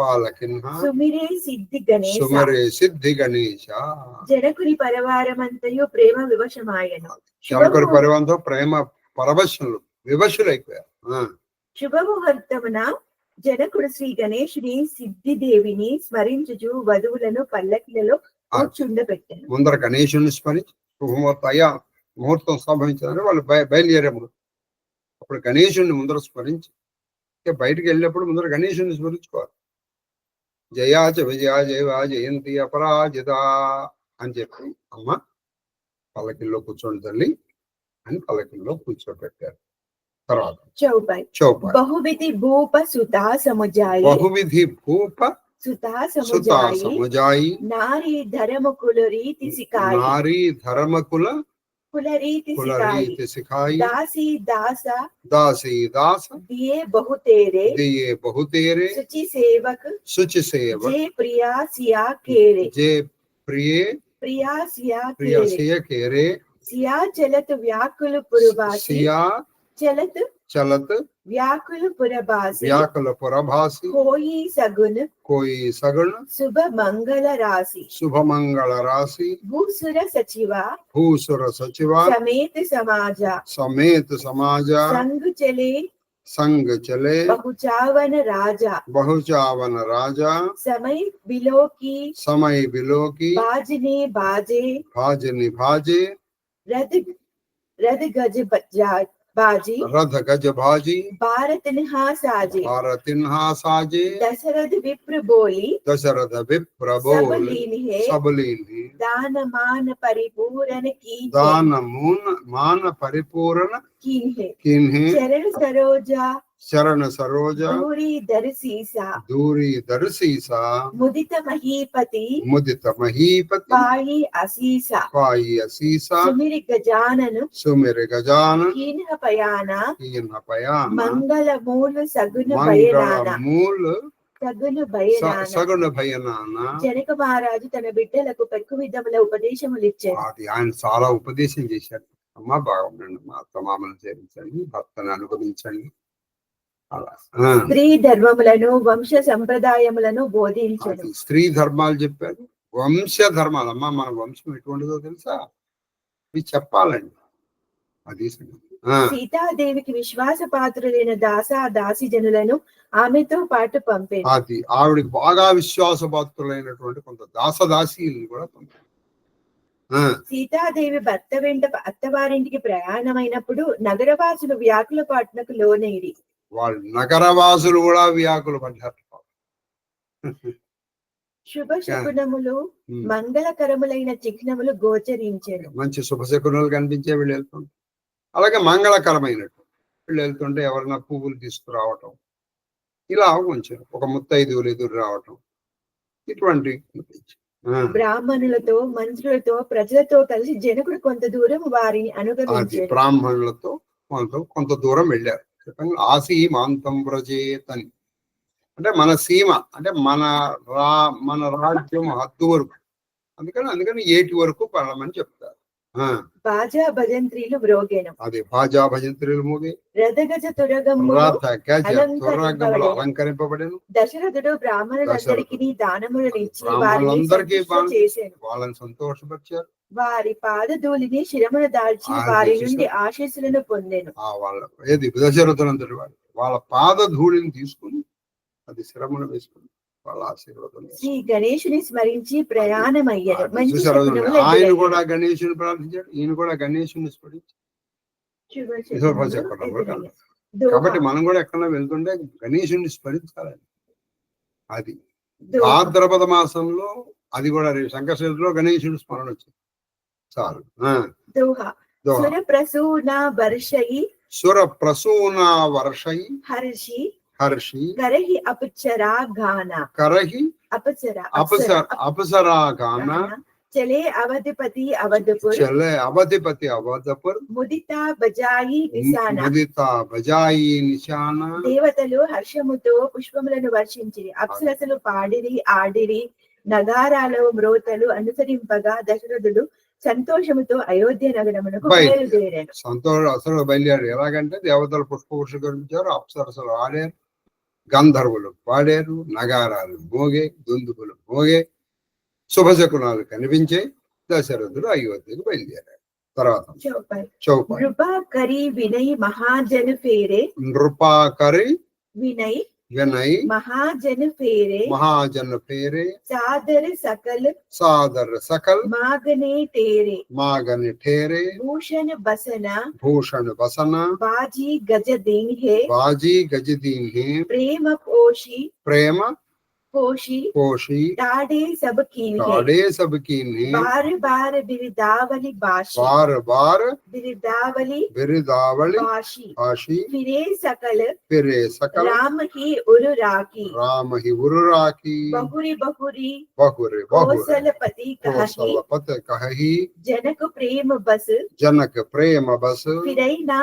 S2: పాలకిన్హ సుమిరే సిద్ధి గణేశ జనకుని పరివారమంతయు ప్రేమ వివశమాయను.
S1: జనకుని పరివారంతో ప్రేమ పరవశులు వివశులైపోయారు.
S2: శుభముహూర్తమున జనకుడు శ్రీ గణేశుని సిద్ధిదేవిని స్మరించుచు వధువులను పల్లకిలలో కూర్చుండబెట్టాను.
S1: ముందర గణేశుని స్మరించి ముహూర్తం సంభవించాలని వాళ్ళు బయలుదేరే ముందు అప్పుడు గణేశుని ముందర స్మరించి బయటికి వెళ్ళినప్పుడు ముందర గణేశుని స్మరించుకోవాలి. జయాచ విజయ జయవా జయంతి అపరాజిత అని చెప్పి అమ్మ పల్లకిల్లో కూర్చోండి తల్లి అని పల్లకిల్లో కూర్చోబెట్టారు. తర్వాత చౌపాయి
S2: బహువిధి భూప సుతా సముజాయి నారీ ధర్మకుల రీతి సికాయి దాసి దాస దియే బహుతేరే శుచి సేవక్ జే ప్రియా సియా కేరే సియా చలతు వ్యాకులు పురువాసి चलत
S1: चलत
S2: व्याकुल पुरभासी
S1: व्याकुल पुरभासी
S2: कोई सगुन
S1: कोई सगुण
S2: शुभ मंगल राशि
S1: शुभ मंगल राशि
S2: भूसुर सचिवा
S1: भूसुर सचिवा
S2: समेत समाजा संग चले बहुचावन राजा समय बिलो की बाजने बाजे रथ गज बाजी भारत निहा साजे दशरथ विप्र बोली सब लीन है दान मान परिपूर्ण कीन है चरण सरोजा दूरी दर्शीसा मुदित महीपति पाई असीसा सुमिर गजानन कीन पयाना मंगल मूल सगुन భయనాన జనక మహారాజు తన బిడ్డలకు పెక్కు విధముల ఉపదేశములు ఇచ్చారు.
S1: అది ఆయన చాలా ఉపదేశం చేశారు. అమ్మా బాగుండండి, మా అత్తమామలను చేరించండి, భర్తను అనుగమించండి, అలా
S2: స్త్రీ ధర్మములను వంశ సంప్రదాయములను బోధించారు.
S1: స్త్రీ ధర్మాలు చెప్పారు, వంశ ధర్మాలు. అమ్మా మన వంశం ఎటువంటిదో తెలుసా, ఇవి చెప్పాలండి. అది
S2: సీతాదేవికి విశ్వాస పాత్రులైన దాసి జనులను ఆమెతో పాటు పంపేది.
S1: అది ఆవిడకి బాగా విశ్వాస పాత్రులైనటువంటి కొంత దాసదాసీలు కూడా పంపారు.
S2: సీతాదేవి భర్త వెంట అత్తవారింటికి ప్రయాణమైనప్పుడు నగరవాసులు వ్యాకుల పాటనకు లోనైరి.
S1: వాళ్ళు నగరవాసులు కూడా వ్యాకులు పడ్డారు.
S2: శుభ శకునములు మంగళకరములైన చిహ్నములు గోచరించారు.
S1: మంచి శుభ శకునాలు కనిపించే వీళ్ళు వెళ్తుంటారు. అలాగే మంగళకరమైనట్టు వీళ్ళు వెళ్తుంటే ఎవరైనా పువ్వులు తీసుకురావటం, ఇలా కొంచెం ఒక ముత్తైదువులు ఎదురు రావటం, ఇటువంటి
S2: బ్రాహ్మణులతో మంత్రులతో ప్రజలతో కలిసి జనకుడు కొంత దూరం వారిని అనుగమించారు.
S1: బ్రాహ్మణులతో కొంత దూరం వెళ్ళారు. ఆసీమాంతం వ్రజేతని అంటే మన సీమ, అంటే మన రాజ్యం హద్దు వరకు, అందుకని ఏటి వరకు పడమని చెప్తారు.
S2: బాజా భజంత్రీలు మ్రోగేను.
S1: అది బాజా భజంత్రీలు మోగే.
S2: రథగజ తురగములు
S1: అలంకరింపబడెను.
S2: దశరథుడు బ్రాహ్మణులందరికీ దానములను ఇచ్చి
S1: వాళ్ళని సంతోషపరిచారు.
S2: వారి పాదధూళిని శిరమును దాల్చి వారి నుండి ఆశీస్సులను పొందెను.
S1: ఏది దశరథులందరి వాళ్ళ పాదధూళిని తీసుకుని అది శిరమును వేసుకుని వాళ్ళ ఆశీర్వాదం.
S2: శ్రీ గణేశుని స్మరించి ప్రయాణమయ్యారు.
S1: ఆయన కూడా గణేశుని ప్రార్థించాడు, ఈయన కూడా గణేశుని స్మరించి. కాబట్టి మనం కూడా ఎక్కడన్నా వెళ్తుంటే గణేశుని స్మరించాలని. అది భాద్రపద మాసంలో, అది కూడా సంకర్షణలో గణేశుని స్మరణ వచ్చింది చాలు. సుర ప్రసూన వర్షై హర్షి
S2: కరహి అపచరా గాన చలే అవధిపతి అవధపుర్ ముదితా బజాయి నిశాన దేవతలు హర్షముతో పుష్పములను వర్షించిరి. అప్సరసలు పాడిరి ఆడిరి, నగారాలు మ్రోతలు అనుసరింపగా దశరథుడు సంతోషముతో అయోధ్య నగరమునకు బయలుదేరాడు.
S1: అసలు బయలుదేరాడు. ఎలాగంటే దేవతలు పుష్పవృషించారు, అప్సరసలు ఆడారు, గంధర్వులు పాడారు, నగారాలు మోగే, దుందుకులు మోగే, శుభశకునాలు కనిపించే దశరథుడు అయోధ్యకు బయలుదేరాడు. తర్వాత
S2: నృపాకరి వినయ్ మహాజన్ ఫేరే
S1: వినయ్
S2: మహాజన్ ఫేరే సాదర సకల్ మాగనే ఠేరే భూషణ బసన బాజీ గజ దీన్ హే ప్రేమ पोशी टाडे सब कीन बार बार बिरदावली बाशी फिरे सकल राम ही उरुराकी बहुरी कौशलपति कहि जनक प्रेम बस फिरई ना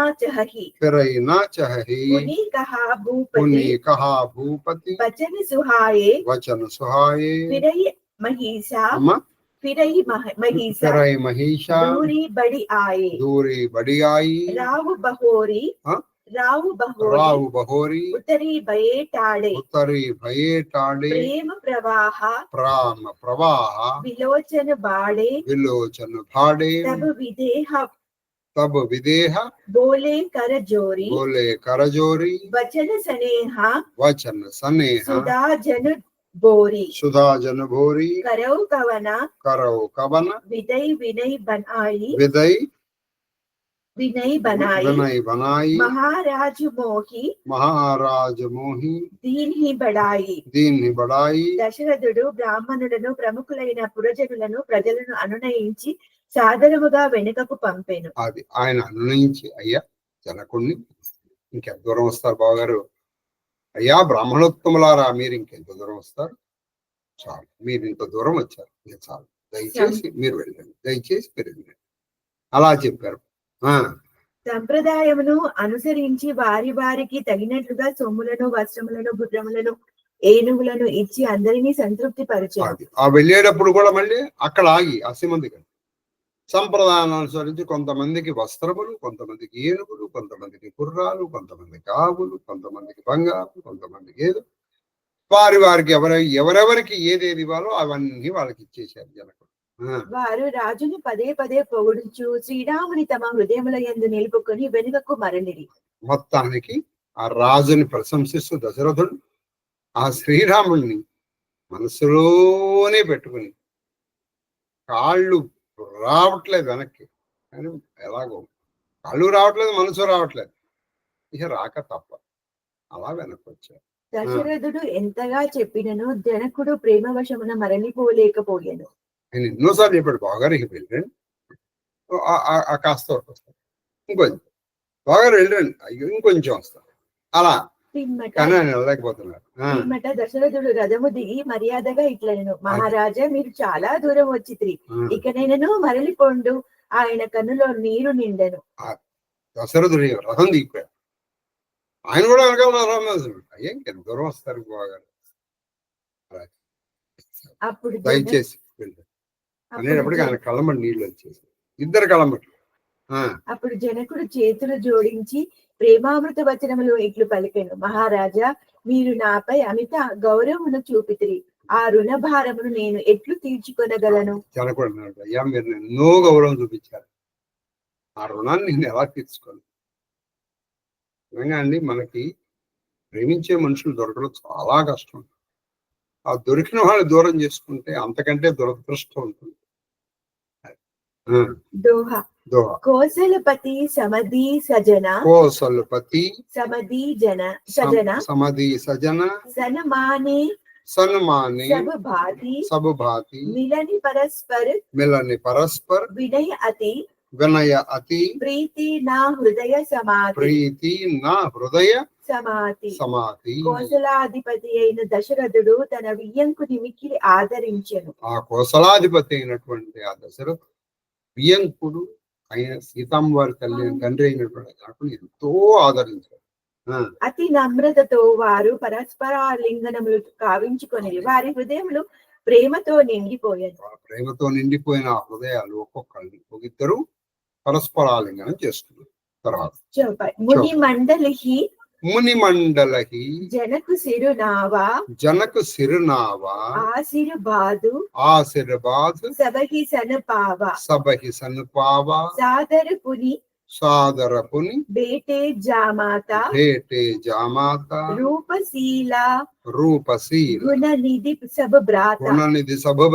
S2: चहही मुनि कहा भूपति वचन सुहाए
S1: फिरई
S2: महिषा फिरई महिषा
S1: फिरई महिषा
S2: दूरी बड़ी आए
S1: दूरी बड़ी आई
S2: राव बहोरी
S1: हाँ?
S2: राव
S1: राव बहोरी
S2: उतरी भये टाड़े
S1: उत्तरी भये टाड़े
S2: प्रेम प्रवाह
S1: प्राम प्रवाह
S2: विलोचन बाड़े
S1: विलोचन भाड़े
S2: तब विदेह बोले कर जोरी वचन स्नेहा सुधा सुधा जन भोरी करौ कवन विदई बनाई महाराज मोही दीन ही बड़ाई దశరథుడు బ్రాహ్మణులను ప్రముఖులైన పురజనులను ప్రజలను అనునయించి సాదరముగా వెనుకకు పంపెను.
S1: అది ఆయన అనునయించి, అయ్యా జనకుణ్ణి ఇంకెంత దూరం వస్తారు బావగారు, అయ్యా బ్రాహ్మణోత్తములారా మీరు ఇంకెంత దూరం వస్తారు, చాలు మీరు ఇంత దూరం వచ్చారు, చాలు దయచేసి మీరు వెళ్ళండి, దయచేసి మీరు వెళ్ళండి అలా చెప్పారు.
S2: సంప్రదాయమును అనుసరించి వారి వారికి తగినట్లుగా సొమ్ములను వస్త్రములను గుర్రములను ఏనుగులను ఇచ్చి అందరినీ సంతృప్తి పరిచారు.
S1: ఆ వెళ్ళేటప్పుడు కూడా మళ్ళీ అక్కడ ఆగి అసిమంది సంప్రదాయాన్ని అనుసరించి కొంతమందికి వస్త్రములు, కొంతమందికి ఏనుగులు, కొంతమందికి గుర్రాలు, కొంతమందికి ఆవులు, కొంతమందికి బంగారు, కొంతమందికి ఏదో వారి వారికి ఎవరెవరికి ఏదేది ఇవ్వాలో అవన్నీ వాళ్ళకి ఇచ్చేసారు జనకుడు.
S2: వారు రాజుని పదే పదే పొగుడుచు శ్రీరాముని తమ హృదయముల యందు నిలుపుకొని వెనుకకు మరలిరి.
S1: మొత్తానికి ఆ రాజుని ప్రశంసిస్తూ దశరథుడు ఆ శ్రీరాముడిని మనసులోనే పెట్టుకుని కాళ్ళు రావట్లేదు వెనక్కి, కానీ ఎలాగో కాళ్ళు రావట్లేదు, మనసు రావట్లేదు, ఇక రాక తప్ప అలా వెనక్కి వచ్చారు.
S2: దశరథుడు ఎంతగా చెప్పినను జనకుడు ప్రేమవశమున మరలిపోలేకపోయాను.
S1: ఆయన ఎన్నోసార్లు చెప్పాడు, బావగారు ఇక వెళ్ళండి, కాస్త వరకు వస్తారు, ఇంకొంచెం బావగారు వెళ్ళండి, అయ్యో ఇంకొంచెం వస్తారు, అలా కానీ ఆయన వెళ్ళలేకపోతున్నారు.
S2: దశరథుడు రథము దిగి మర్యాదగా ఇట్లనెను, మహారాజా మీరు చాలా దూరం వచ్చితిరి, ఇక నేను మరలిపోండు. ఆయన కన్నులో నీరు నిండెను.
S1: దశరథుడు రథం దిగిపోయాడు, ఆయన కూడా వెనకాల అయ్యా ఇంకెంత దూరం వస్తారు బావగారు,
S2: అప్పుడు
S1: దయచేసి వెళ్ళండి అనేటప్పటికి ఆయన కళ్ళమటి నీళ్ళు వచ్చేసి ఇద్దరు కళ్ళమట్లు.
S2: అప్పుడు జనకుడు చేతులు జోడించి ప్రేమామృత వచనములు ఇట్లు పలికెను, మహారాజా మీరు నాపై అమిత గౌరవమును చూపితిరి, ఆ రుణ భారమును నేను ఎట్లు తీర్చుకొనగలను.
S1: జనకుడు అన్నాడు, అయ్యా మీరు ఎన్నో గౌరవం చూపించారు, ఆ రుణాన్ని నేను ఎలా తీర్చుకోను. నిజంగా అండి మనకి ప్రేమించే మనుషులు దొరకడం చాలా కష్టం. ఆ దొరికిన వాళ్ళు దూరం చేసుకుంటే అంతకంటే దురదృష్టం ఉంటుంది.
S2: దోహా కోసలపతి సమధి సజన
S1: కోసలపతి
S2: సమధి జన సజన
S1: సమధి సజన
S2: సన్మానే
S1: సన్మానే सब भांति मिलनि परस्पर विनय अति प्रीति ना हृदय समाति
S2: కోసలాధిపతి అయిన దశరథుడు తన వియ్యంకుని మిక్కిలి ఆదరించెను.
S1: ఆ కోసలాధిపతి అయినటువంటి ఆ దశరథుడు వియ్యంకుడు ఆయన సీతమ్మవారి తండ్రి అయినటువంటి ఎంతో ఆదరించారు.
S2: అతి నమ్రతతో వారు పరస్పర లింగనములు కావించుకొని వారి హృదయములు ప్రేమతో నిండిపోయారు.
S1: ప్రేమతో నిండిపోయిన ఆ హృదయాలు ఒక్కొక్కరిని ఒక్కిద్దరు పరస్పరాలింగనం చేస్తున్నారు. తర్వాత ముని మండలహి
S2: జనకు
S1: సిరునావా ఆశీర్వాదు సబహి సన్పావా సాదరపుని
S2: బేటే జామాతా రూపశీల గుణనిధి సబ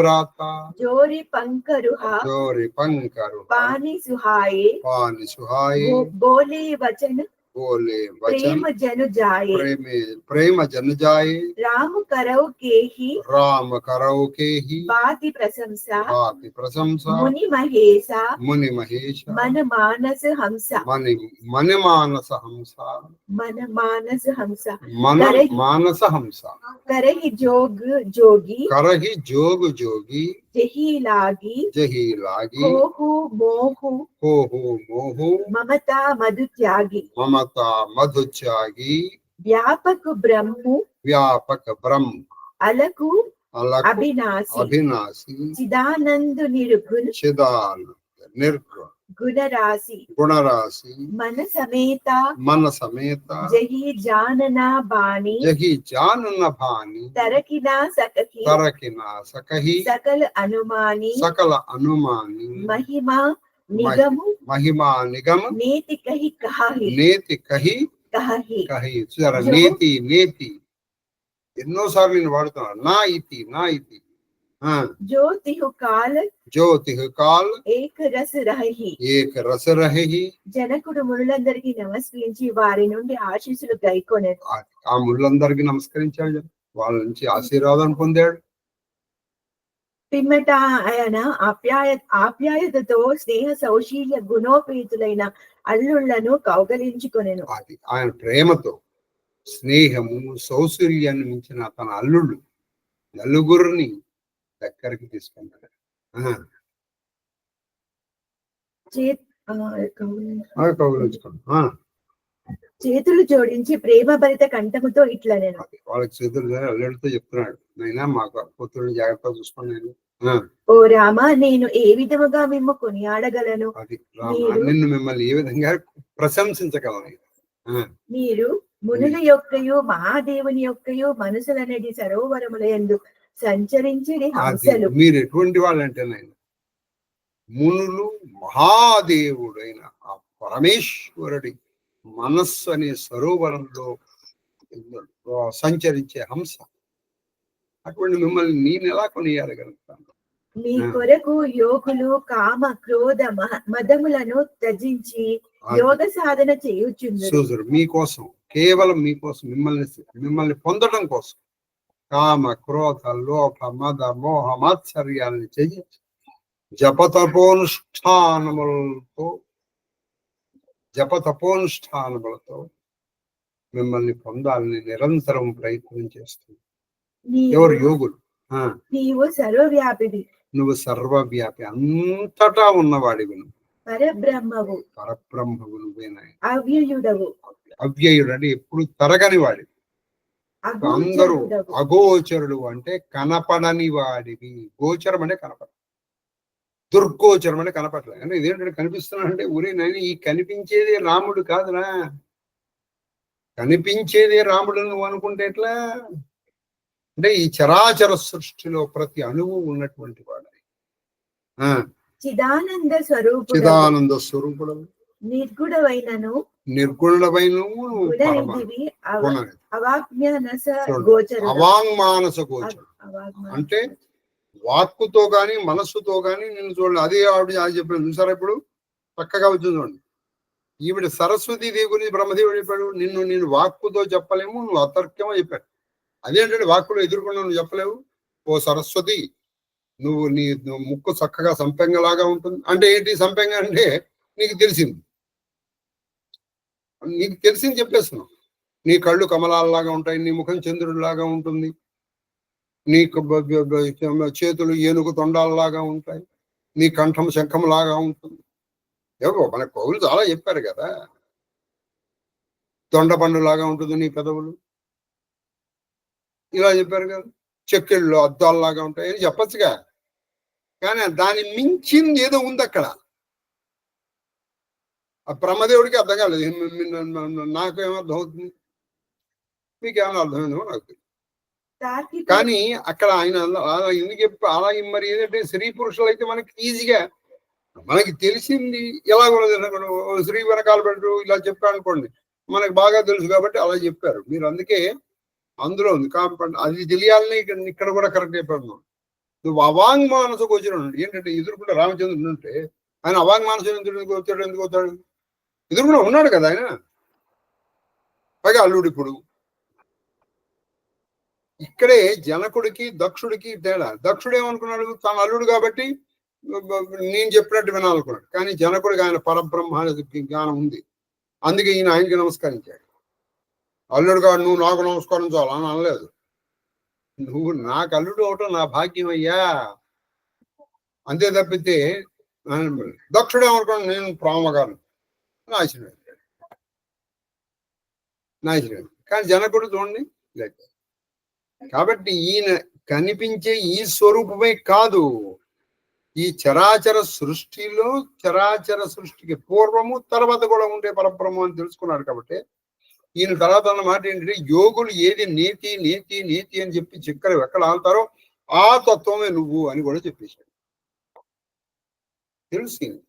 S2: భ్రాత జోరి పంకరుహ పాని సుహాయే బోలే వచన प्रेम
S1: जन जाए
S2: राम करौ केहि बाति प्रशंसा मुनि महेशा मन मानस हंसा करहि जोग जोगी जही लागी होहु मोहु ममता मधु त्यागी व्यापक ब्रह्म अलकु అభినాశి
S1: అభినాశి
S2: చిదానందు నిర్గుణ
S1: నిర్గుణ
S2: గుణరాశి
S1: గుణరాశి
S2: మన సమేత
S1: జహి
S2: బాణి తరకిన సకహి సకల అనుమాని మహిమా నిగము నేతి కహి
S1: చూసారా, నేతి ఎన్నోసార్లు నేను వాడుతున్నాను. నా ఇతి జ్యోతి కాల్
S2: ఏక రస రహి.
S1: జనకుడు
S2: మునులందరికీ నమస్కరించి వారి నుండి ఆశీస్సులు గైకొనేది.
S1: ఆ మునులందరికీ నమస్కరించాడు, వాళ్ళ నుంచి ఆశీర్వాదం పొందాడు.
S2: పిమ్మట ఆయన ఆప్యాయతతో స్నేహ సౌశీల్య గుణోపేతులైన అల్లుళ్లను కౌగలించుకొనెను.
S1: అది ఆయన ప్రేమతో స్నేహము సౌశీల్యాన్ని మించిన తన అల్లుళ్ళు నలుగురిని దగ్గరికి తీసుకున్నాడు.
S2: చేతులు జోడించి ప్రేమ భరిత కంఠముతో ఇట్లా నేను
S1: వాళ్ళకి చేతులు అల్లుడితో చెప్తున్నాడు, నైనా మాకు కూతురుని జాగ్రత్తగా చూసుకున్నాను.
S2: ఓ రామ, నేను ఏ విధముగా మిమ్మ కొనియాడగలను?
S1: అది నిన్ను మిమ్మల్ని ఏ విధంగా ప్రశంసించగలను?
S2: మీరు మునుల యొక్కయు మహాదేవుని యొక్కయు మనసులనేది సరోవరముల యందు సంచరించడి హంసలు.
S1: మీరు ఎటువంటి వాళ్ళంటే నాయన, మునులు మహాదేవుడైన ఆ పరమేశ్వరుడి మనస్సు అనే సరోవరంలో సంచరించే హంస. అటువంటి మిమ్మల్ని నేను ఎలా కొనియాడగలుగుతాను?
S2: మీ కొరకు యోగులు కామ క్రోధ మదములను త్యజించి యోగ సాధన చేయుచున్నారు.
S1: మీకోసం, కేవలం మీకోసం, మిమ్మల్ని పొందడం కోసం కామ క్రోధ లోభ మద మోహ మాత్సర్యాలను త్యజించి జపతపోనుష్ఠానములతో మిమ్మల్ని పొందాలని నిరంతరం ప్రయత్నం చేస్తుంది. ఎవరు? యోగులు.
S2: నీవు సర్వవ్యాపివి,
S1: నువ్వు సర్వవ్యాపి, అంతటా ఉన్నవాడివి, పరబ్రహ్మవు నువ్వేనా. అవ్యయుడు అంటే ఎప్పుడు తరగని వాడివి. అందరూ అగోచరుడు అంటే కనపడని వాడివి. గోచరం అంటే కనపడ, దుర్గోచరం అంటే కనపడలేదు. అంటే ఇదేంటంటే కనిపిస్తున్నాడంటే ఊరే నాయన, ఈ కనిపించేదే రాముడు కాదురా, కనిపించేదే రాముడు నువ్వు అనుకుంటే ఎట్లా? అంటే ఈ చరాచర సృష్టిలో ప్రతి అణువు ఉన్నటువంటి వాడు.
S2: చిదానంద
S1: స్వరూపుడు,
S2: నిర్గుణమైనను
S1: అవాంగ్మానస గోచరం. అంటే వాక్కుతో గాని మనస్సుతో గాని నిన్ను చూడండి. అదే ఆవిడ చెప్పాడు చూసారా, ఇప్పుడు చక్కగా వచ్చింది చూడండి. ఈవిడ సరస్వతీ దేవి గురించి బ్రహ్మదేవుడు చెప్పాడు, నేను వాక్కుతో చెప్పలేము, నువ్వు అతర్క్యమో చెప్పాడు. అదేంటంటే వాక్కులో ఎదుర్కొన్నా నువ్వు చెప్పలేవు. ఓ సరస్వతి, నువ్వు ముక్కు చక్కగా సంపెంగలాగా ఉంటుంది అంటే ఏంటి? సంపెంగ అంటే నీకు తెలిసింది చెప్పేస్తున్నావు. నీ కళ్ళు కమలాల్లాగా ఉంటాయి, నీ ముఖం చంద్రుడిలాగా ఉంటుంది, నీ చేతులు ఏనుగు తొండాలలాగా ఉంటాయి, నీ కంఠం శంఖంలాగా ఉంటుంది. ఏవో మన కవులు చాలా చెప్పారు కదా. దొండపండులాగా ఉంటుంది నీ పెదవులు, ఇలా చెప్పారు కదా. చెక్కిళ్ళు అద్దాల్లాగా ఉంటాయి అని చెప్పచ్చుగా. కానీ దాన్ని మించింది ఏదో ఉంది అక్కడ. ఆ బ్రహ్మదేవుడికి అర్థం కాలేదు. నాకేమర్థం అవుతుంది, మీకేమైనా అర్థమైందో నాకు తెలియదు. కానీ అక్కడ ఆయన ఎందుకు చెప్పి అలా మరి ఏంటంటే స్త్రీ పురుషులు అయితే మనకి ఈజీగా మనకి తెలిసింది ఎలా స్త్రీ వెనకాల పెట్టు ఇలా చెప్పాను అనుకోండి, మనకు బాగా తెలుసు కాబట్టి అలా చెప్పారు మీరు. అందుకే అందులో ఉంది కాబట్టి అది తెలియాలని ఇక్కడ కూడా కరెక్ట్ చెప్పాను. నువ్వు అవాంగ్మానస గోచరం ఏంటంటే ఎదురుకుండా రామచంద్రుడు ఉంటే ఆయన అవాంగ్మానస ఎందుకు వస్తాడు? ఎదురుకుండా ఉన్నాడు కదా ఆయన. పైగా అల్లుడు. ఇప్పుడు ఇక్కడే జనకుడికి దక్షుడికి తేడా. దక్షుడు ఏమనుకున్నాడు? తన అల్లుడు కాబట్టి నేను చెప్పినట్టు వినాలనుకున్నాడు. కానీ జనకుడికి ఆయన పరబ్రహ్మ జ్ఞానం ఉంది, అందుకే ఈయన ఆయనకి నమస్కరించాడు. అల్లుడు కాదు నువ్వు నాకు నమస్కరించాలి అని అనలేదు. నువ్వు నాకు అల్లుడు అవటం నా భాగ్యం అయ్యా, అంతే తప్పితే దక్షుడు ఏమనుకున్నాడు? నేను ప్రామగారు నాశనం. కానీ జనకుడు చూడండి లేదు. కాబట్టి ఈయన కనిపించే ఈ స్వరూపమే కాదు, ఈ చరాచర సృష్టిలో చరాచర సృష్టికి పూర్వము తర్వాత కూడా ఉండే పరబ్రహ్మం అని తెలుసుకున్నాడు. కాబట్టి ఈయన తర్వాత అన్న మాట ఏంటంటే, యోగులు ఏది నీతి నీతి నీతి అని చెప్పి చిక్కలు ఎక్కడ ఆళ్తారో ఆ తత్వమే నువ్వు అని కూడా చెప్పేశాడు. తెలిసింది.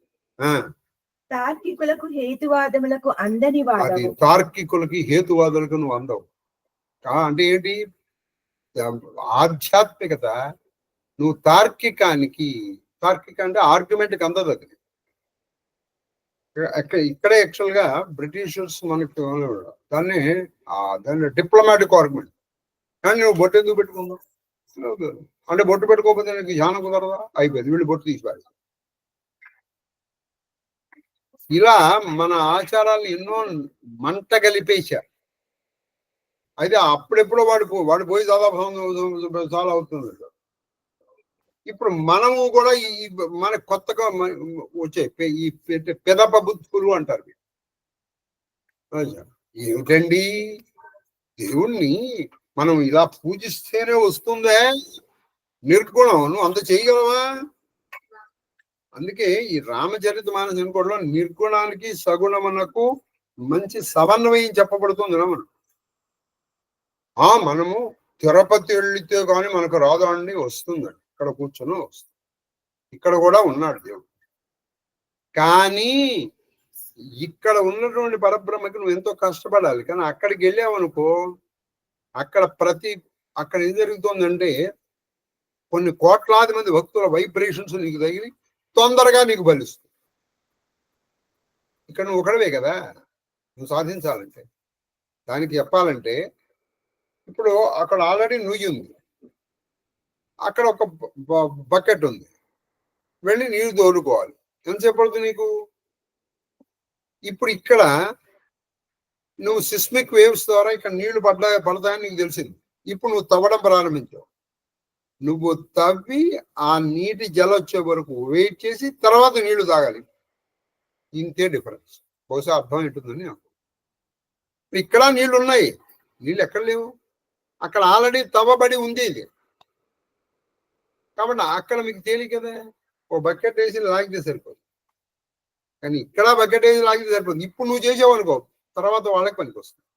S2: తార్కికులకు హేతువాదములకు అందని
S1: అది
S2: వాడవు.
S1: తార్కికులకి హేతువాదులకు నువ్వు అందవు. అంటే ఏంటి? ఆధ్యాత్మికత నువ్వు తార్కిక అంటే ఆర్గ్యుమెంట్కి అందదు. అది ఇక్కడే యాక్చువల్ గా బ్రిటిషర్స్ మనకి దాన్ని డిప్లొమాటిక్ ఆర్గ్యుమెంట్. కానీ నువ్వు బొట్టు ఎందుకు పెట్టుకున్నావు అంటే, బొట్టు పెట్టుకోకపోతే నీకు ధ్యానం కుదరదా? అయిపోయింది, వీళ్ళు బొట్టు తీసిపారు. ఇలా మన ఆచారాలను ఎన్నో మంట కలిపేశారు. అయితే అప్పుడెప్పుడో వాడు పోయి దాదాపు చాలా అవుతుంది. ఇప్పుడు మనము కూడా మన కొత్తగా వచ్చే ఈ పెదప బుద్ధులు అంటారు. ఏమిటండి, దేవుణ్ణి మనం ఇలా పూజిస్తేనే వస్తుందే నిర్గుణం, నువ్వు అంత చేయగలవా? అందుకే ఈ రామచరిత మానస కూడా నిర్గుణానికి సగుణమునకు మంచి సమన్వయం చెప్పబడుతుంది. మనము తిరుపతి వెళితే కానీ మనకు రాదు అండి, వస్తుందండి. ఇక్కడ కూర్చొని వస్తుంది. ఇక్కడ కూడా ఉన్నాడు దేవుడు. కానీ ఇక్కడ ఉన్నటువంటి పరబ్రహ్మకి నువ్వు ఎంతో కష్టపడాలి. కానీ అక్కడికి వెళ్ళావనుకో, అక్కడ ఏం జరుగుతుందంటే, కొన్ని కోట్లాది మంది భక్తుల వైబ్రేషన్స్ నీకు తగిలి తొందరగా నీకు బలిస్తుంది. ఇక్కడ నువ్వు ఒకడవే కదా నువ్వు సాధించాలంటే. దానికి చెప్పాలంటే, ఇప్పుడు అక్కడ ఆల్రెడీ నుయ్యి ఉంది, అక్కడ ఒక బకెట్ ఉంది, వెళ్ళి నీరు తోడుకోవాలి. ఎంతసేపు పడుతుంది నీకు? ఇప్పుడు ఇక్కడ నువ్వు సిస్మిక్ వేవ్స్ ద్వారా ఇక్కడ నీళ్లు పడతాయని నీకు తెలిసింది. ఇప్పుడు నువ్వు తవ్వడం ప్రారంభించావు. నువ్వు తవ్వి ఆ నీటి జల వచ్చే వరకు వెయిట్ చేసి తర్వాత నీళ్లు తాగాలి. ఇంతే డిఫరెన్స్. బహుశా అర్థం ఏంటుందని నాకు. ఇక్కడ నీళ్లు ఉన్నాయి, నీళ్ళు ఎక్కడ లేవు, అక్కడ ఆల్రెడీ తవ్వబడి ఉంది ఇది. కాబట్టి అక్కడ మీకు తేలి కదా, ఓ బకెట్ వేసి లాగితే సరిపోదు. కానీ ఇక్కడ బకెట్ వేసి లాగితే సరిపోతుంది. ఇప్పుడు నువ్వు చేసావు అనుకో, తర్వాత వాళ్ళకి పనికి వస్తుంది.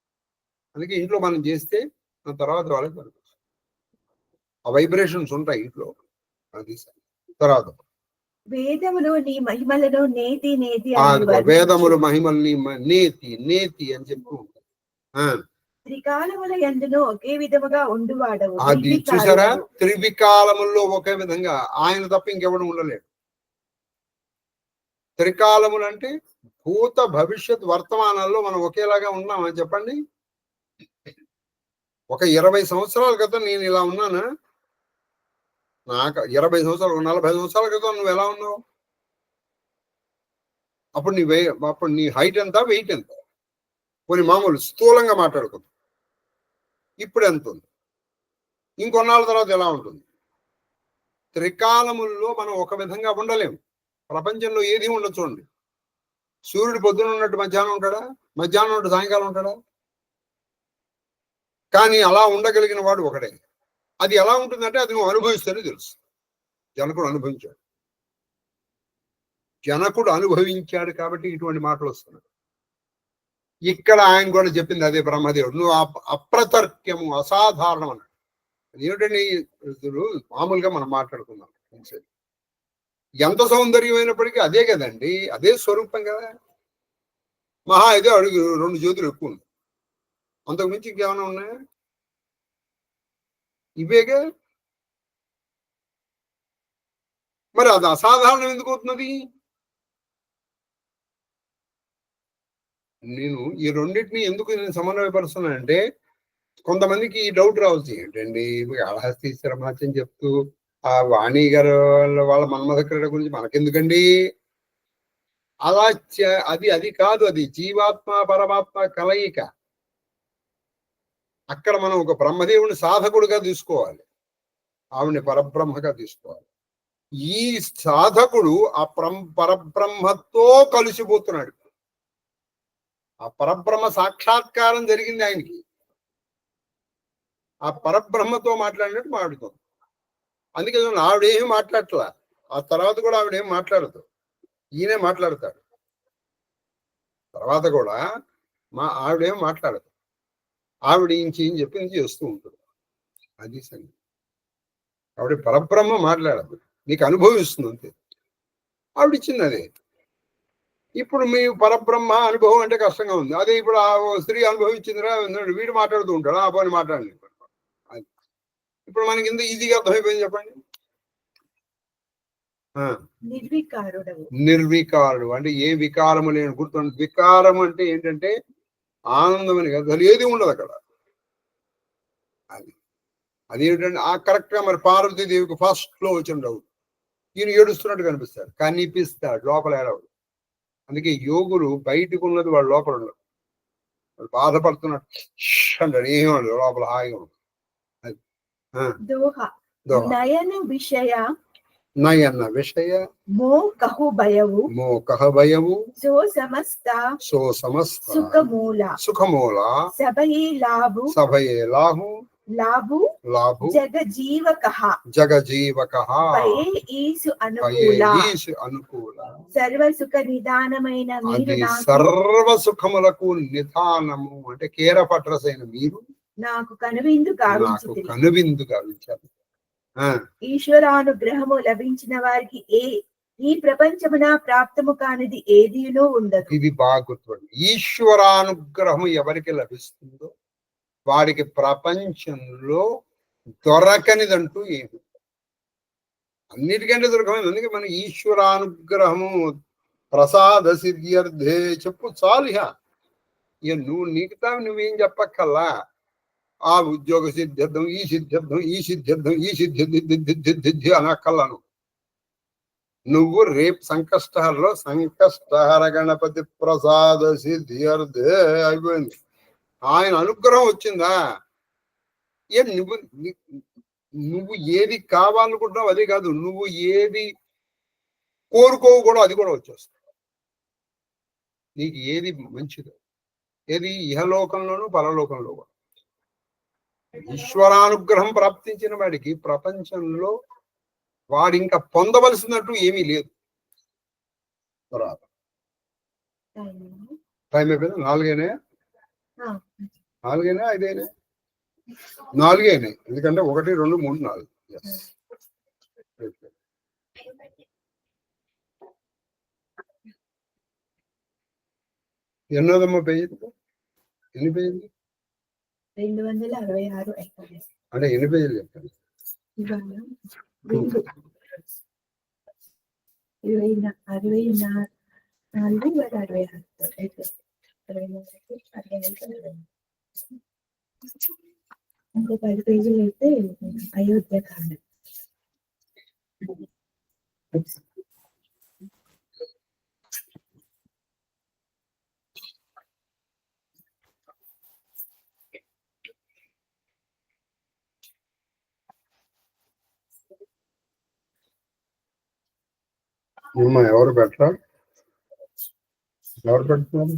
S1: అందుకే ఇంట్లో మనం చేస్తే తర్వాత వాళ్ళకి పనికి వస్తుంది. ఆ వైబ్రేషన్స్ ఉంటాయి ఇంట్లో. అది తర్వాత
S2: వేదములు నీ మహిమలను నేతి నేతి
S1: వేదములు మహిమల్ని నేతి నేతి అని చెప్తూ ఉంటాయి.
S2: త్రికాలముల యందును ఒకే విధముగా ఉండువాడవు.
S1: అది చూసారా, త్రివికాలముల్లో ఒకే విధంగా ఆయన తప్ప ఇంకెవడు ఉండలేడు. త్రికాలములు అంటే భూత భవిష్యత్ వర్తమానాల్లో మనం ఒకేలాగా ఉన్నామని చెప్పండి. ఒక 20 సంవత్సరాల క్రితం నేను ఇలా ఉన్నానా? నాకు 20 సంవత్సరాలు 40 సంవత్సరాల క్రితం నువ్వు ఎలా ఉన్నావు? అప్పుడు నీ హైట్ ఎంత, వెయిట్ ఎంత? కొన్ని మామూలు స్థూలంగా మాట్లాడుకుందాం. ఇప్పుడు ఎంత ఉంది, ఇంకొన్నాళ్ళ తర్వాత ఎలా ఉంటుంది? త్రికాలముల్లో మనం ఒక విధంగా ఉండలేము. ప్రపంచంలో ఏది ఉండదు. చూడండి, సూర్యుడు పొద్దున ఉన్నట్టు మధ్యాహ్నం ఉంటాడా? మధ్యాహ్నం ఉన్నట్టు సాయంకాలం ఉంటాడా? కానీ అలా ఉండగలిగిన వాడు ఒకడే. అది ఎలా ఉంటుందంటే అది నువ్వు అనుభవిస్తేనే తెలుసు. జనకుడు అనుభవించాడు. జనకుడు అనుభవించాడు కాబట్టి ఇటువంటి మాటలు వస్తున్నాయి. ఇక్కడ ఆయన కూడా చెప్పింది అదే. బ్రహ్మదేవుడు నువ్వు అప్రతర్క్యము అసాధారణం అన్నాడు. ఏమిటండి, మామూలుగా మనం మాట్లాడుకుందాం. ఎంత సౌందర్యమైనప్పటికీ అదే కదండి, అదే స్వరూపం కదా. మహా అయితే అడుగు 2 జ్యోతులు ఎక్కువ ఉంది, అంతకు మించి ఇంకేమైనా ఉన్నాయా? ఇవేగా. మరి అది అసాధారణం ఎందుకు అవుతున్నది? నేను ఈ రెండింటిని ఎందుకు సమన్వయపరుస్తున్నానంటే, కొంతమందికి ఈ డౌట్ రావచ్చు, ఏంటండి కాళహస్తీశ్వర మహత్యం చెప్తూ ఆ వాణి గారు వాళ్ళ మన్మథ క్రీడ గురించి మనకెందుకండి? అలా అది కాదు. అది జీవాత్మ పరమాత్మ కలయిక. అక్కడ మనం ఒక బ్రహ్మదేవుని సాధకుడుగా తీసుకోవాలి, ఆవిడని పరబ్రహ్మగా తీసుకోవాలి. ఈ సాధకుడు ఆ పరబ్రహ్మతో కలిసిపోతున్నాడు. ఆ పరబ్రహ్మ సాక్షాత్కారం జరిగింది ఆయనకి. ఆ పరబ్రహ్మతో మాట్లాడినట్టు మాట్లాడుతుంది. అందుకే ఆవిడేం మాట్లాడట్లా. ఆ తర్వాత కూడా ఆవిడేం మాట్లాడదు, ఈయనే మాట్లాడతాడు. తర్వాత కూడా ఆవిడేం మాట్లాడదు, ఆవిడ ఈయన చెప్పింది చేస్తూ ఉంటుంది. అది సంగతి. ఆవిడ పరబ్రహ్మ మాట్లాడదు, నీకు అనుభవిస్తుంది అంతే. ఆవిడ ఇచ్చింది అదే. ఇప్పుడు మీ పరబ్రహ్మ అనుభవం అంటే కష్టంగా ఉంది. అదే ఇప్పుడు ఆ స్త్రీ అనుభవించిందిరా, వీడు మాట్లాడుతూ ఉంటాడు, ఆ పని మాట్లాడండి. ఇప్పుడు మనకి ఇంత ఈజీగా అర్థమైపోయింది చెప్పండి. నిర్వికారుడు అంటే ఏ వికారము లేని గుర్తు. వికారం అంటే ఏంటంటే ఆనందం అని కాదు, ఏది ఉండదు అక్కడ. అది ఏంటంటే కరెక్ట్ గా మరి పార్వతీదేవికి ఫస్ట్ లో వచ్చిన డౌట్, ఈయన ఏడుస్తున్నట్టు కనిపిస్తాడు లోపల ఏడవడు. అందుకే యోగులు బయటకు ఉన్నది వాళ్ళు లోపల ఉండదు. వాళ్ళు బాధపడుతున్నట్టు అంటాడు, ఏమన్నాడు లోపల హాయిగా ఉండదు. నయన విషయ
S2: మోకహ భయవు సో సమస్త
S1: సుఖమూల
S2: సభయే లాభు జగజీవకః ఈసు అనుకూల సర్వ సుఖ నిదానమైన మీరు
S1: సర్వ సుఖములకు నిదానము అంటే కేరపట్రసైన మీరు
S2: నాకు కనువిందు
S1: గావించారు.
S2: ఈశ్వరానుగ్రహము లభించిన వారికి ఈ ప్రపంచమున ప్రాప్తము కానిది ఏదీనూ ఉండదు.
S1: ఇది బాగా గుర్తుపడండి. ఈశ్వరానుగ్రహము ఎవరికి లభిస్తుందో వాడికి ప్రపంచంలో దొరకనిదంటూ ఏమి, అన్నిటికంటే దొరకమైంది. అందుకే మన ఈశ్వరానుగ్రహము ప్రసాద సిద్ధ్యర్థే చెప్పు చాలు. ఇక నువ్వేం చెప్పక్కల్లా. ఆ ఉద్యోగ సిద్ధ్యర్థం, ఈ సిద్ధ్యర్థం, ఈ సిద్ధ్యర్థం, ఈ సిద్ధ్యర్థి అనక్కల్లాను. నువ్వు రేపు సంకష్టహరలో సంకష్టహర గణపతి ప్రసాద సిద్ధ్యర్థే అయిపోయింది. ఆయన అనుగ్రహం వచ్చిందా, నువ్వు ఏది కావాలనుకుంటున్నావు అదే కాదు, నువ్వు ఏది కోరుకోవు కూడా అది కూడా వచ్చేస్తుంది. నీకు ఏది మంచిదో, ఏది ఇహలోకంలోనూ పరలోకంలో కూడా. ఈశ్వరానుగ్రహం ప్రాప్తించిన వాడికి ప్రపంచంలో వాడు ఇంకా పొందవలసినట్టు ఏమీ లేదు. టైం అయిపోయింది. 4 5 4 ఎందుకంటే 1 2 3 4. ఎన్నోదమ్మా పేజీ? ఎన్ని పేజీలు?
S2: 266
S1: అంటే ఎన్ని పేజీలు చెప్పండి?
S2: 10 పేజీలు అయితే అయోధ్యకాండ.
S1: ఎవరు పెట్టరా? ఎవరు పెడుతున్నారు?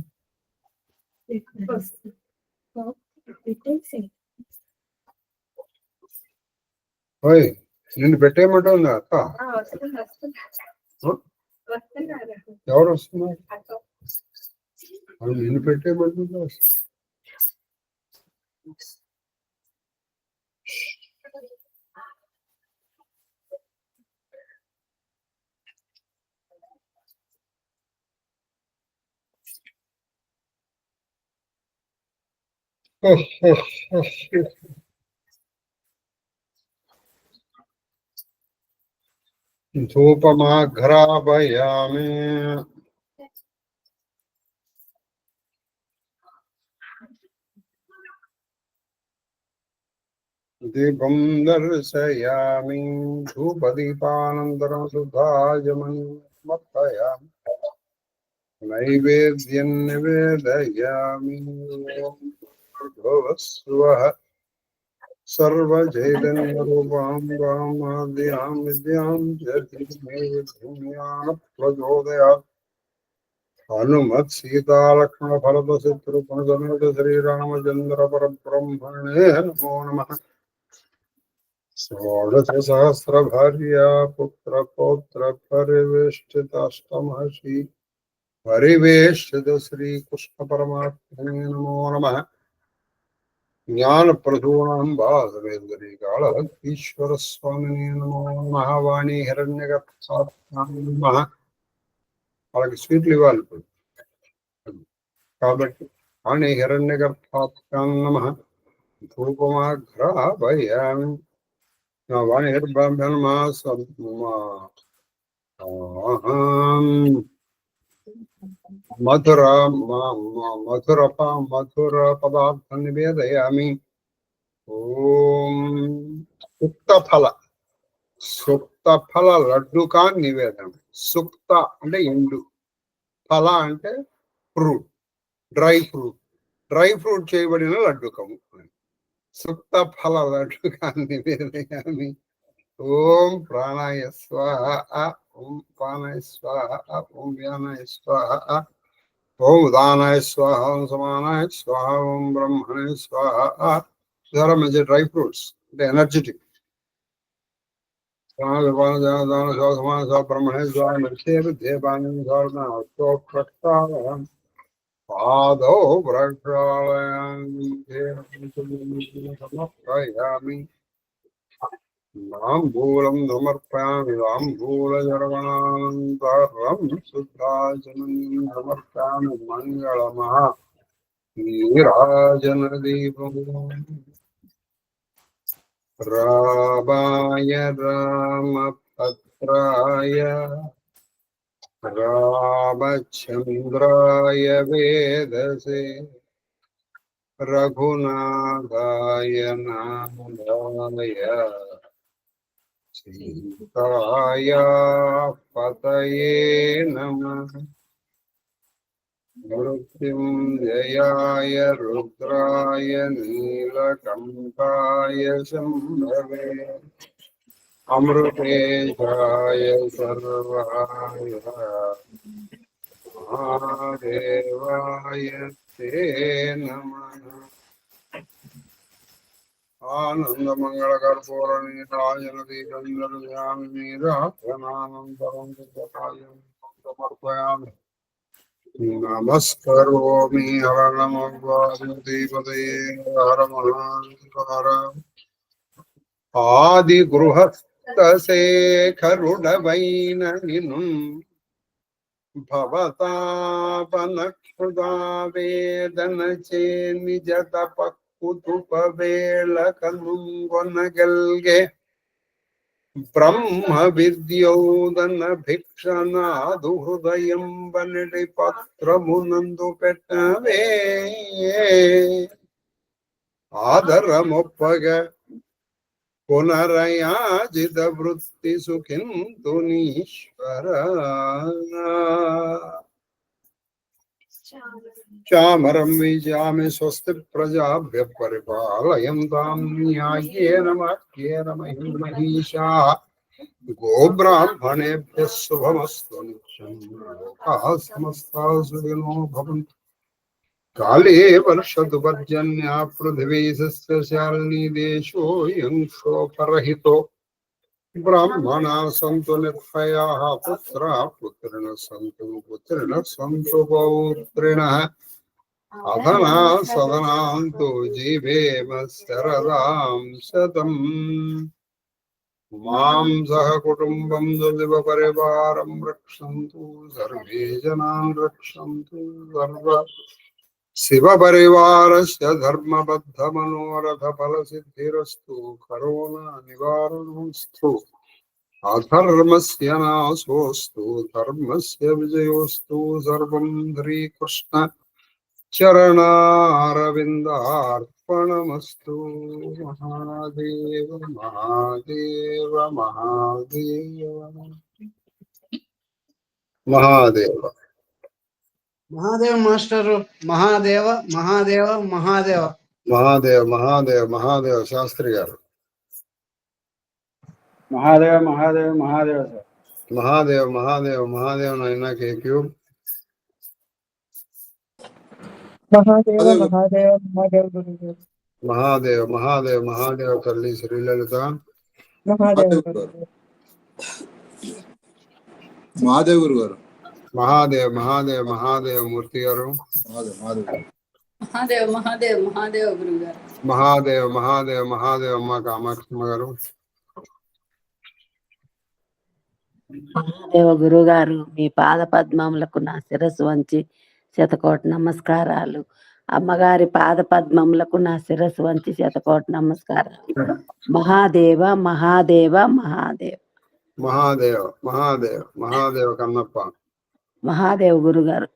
S1: నిన్ను పెట్టేయమంటే ఉందా అక్క? ఎవరు వస్తున్నారు? నిన్ను పెట్టేయమంటుందా? धूपमाघ्रापयामि दीपं दर्शयामि धूपदीपानन्तरं शुद्धाजमन्मत्तयामि नैवेद्यं निवेदयामि भवस्वः सर्वचैतन्यरूपां ब्रह्माद्यां विद्यां प्रचोदयात् हनुमत् सीता लक्ष्मण भरत शत्रुघ्न समेत श्रीरामचंद्र परब्रह्मणे नमो नमः। షోడశసహస్రభార్యా పుత్ర పరివేష్టితాష్టమహి పరివేష్టిత శ్రీకృష్ణ పరమాత్మనే నమో నమః. జ్ఞాన ప్రసూనాం బాధవేంద్రీకాళ ఈశ్వర స్వామినే నమో నమః. వాణి హిరణ్యగర్భాత్మనే నమః. వాళ్ళకి స్వీట్లు ఇవ్వాలి ఇప్పుడు కాబట్టి వాణి హిరణ్యగర్భాత్మనే నమః. ధూపమాఘ్రాపయామి. వాణి హిర్బ్రాహ్మణమాస మధుర మధుర పదార్థ నివేదయామి. ఓం సుక్త ఫల లడ్డుకా నివేదనం. సుక్త అంటే ఎండు, ఫల అంటే ఫ్రూట్, డ్రై ఫ్రూట్ చేయబడిన లడ్డుకము. సుక్త ఫల లడ్డుకా నివేదయామి. ఓం ప్రాణాయ స్వాహ, ఓం పానాయ స్వాహ, ఓం వ్యానాయ స్వాహ, ఓం ఉదానాయ స్వాహ, ఓం సమానాయ స్వాహ, ఓం బ్రహ్మణాయ స్వాహ. మంచి డ్రై ఫ్రూట్స్ అంటే ఎనర్జెటిక్. బ్రహ్మణే స్వాహ పాదో ప్రక్షాళయామి. తాంబూలం సమర్పయామి. తాంబూలజర్వణానంతరం శుద్ధాచనం సమర్పయామి. మంగళమః నీరాజన దీపం. రామాయ రామభద్రాయ రామచంద్రాయ వేదసే రఘునాథాయ నాథాయ సీతాయ పతయే నమః. మృత్యుంజయాయ రుద్రాయ నీలకంఠాయ శంభవే అమృతేశాయ సర్వాయ మహాదేవాయ తే నమః. ఆనందమంగళకర్పూర నీరాజన దీపందర్యామిరాజనానంతరం సమర్పయామి. నమస్కరోమి హర నమో పార్వతీపతయే హర మహాదేవ. ఆది గృహస్థశేఖరుడవైన నిను భవతాపనక్షుదా వేదన చే నిజ తపకుతుపవేళ కనుగొనగల్గే బ్రహ్మ విద్యోదన భిక్షనాదు హృదయం బలిడి పత్రమునందు పెట్టవే. ఆదరమొప్పగ పునరయాజిత వృత్తి సుఖింతునీశ్వర. చామరం విజయామి స్వస్తి ప్రజాభ్య పరిపాలయంతాం న్యాయేన మార్గేణ మహిషా. గోబ్రాహ్మణేభ్య శుభమస్తు నిత్యం. లోకాః సమస్తాః సుఖినో భవంతు. కాళే వర్షతు పర్జన్యః పృథివీ సస్యశాలినీ దేశోऽयं శోకరహితో. బ్రాహ్మణాः సంతు నిర్భయాः పుత్రాः పుత్రిణः సంతు పౌత్రిణः. అధనాः సదనాంతు జీవేమ శరదాం శతం. మాం సహ కుటుంబం సదివ పరివారం రక్షन्तు. సర్వే జనాన్ రక్షन्तు. సర్వ శివ పరివారస్య ధర్మబద్ధ మనోరథ ఫల సిద్ధిరస్తు. కరోనా నివారణోస్తు. అధర్మస్య నాశోస్తు. ధర్మస్య విజయోస్తు. సర్వం శ్రీకృష్ణ చరణారవిందార్పణమస్తు. మహాదేవ మహాదేవ మహాదేవ మహాదేవ.
S3: మహాదేవ మాస్టరు. మహాదేవ మహాదేవ మహాదేవ
S1: మహాదేవ మహాదేవ మహాదేవ శాస్త్రి గారు.
S4: మహాదేవ మహాదేవ మహాదేవ సార్.
S1: మహాదేవ మహాదేవ మహాదేవ నాయన కేక్యూ.
S5: మహాదేవ మహాదేవ మహాదేవ గురుదేవ్.
S1: మహాదేవ మహాదేవ మహాదేవ తల్లి శ్రీలలిత.
S5: మహాదేవ్
S6: మహాదేవ్ గురు గారు.
S1: మహాదేవ్ మహాదేవ్ మహాదేవ్ మూర్తి గారు.
S7: మహాదేవ్ మహాదేవ్ మహాదేవ్ గురువు గారు.
S1: మహాదేవ్ మహాదేవ్ మహాదేవ్ అమ్మ కామాక్షమ్మ గారు.
S8: మహాదేవ గురుగారు, మీ పాద పద్మములకు నా శిరస్సు వంచి శతకోటి నమస్కారాలు. అమ్మగారి పాద పద్మములకు నా శిరస్సు వంచి శతకోటి నమస్కారాలు. మహాదేవ మహాదేవ మహాదేవ్.
S1: మహాదేవ్ మహాదేవ్ మహాదేవ్ కన్నప్ప.
S8: మహాదేవ గురుగారు.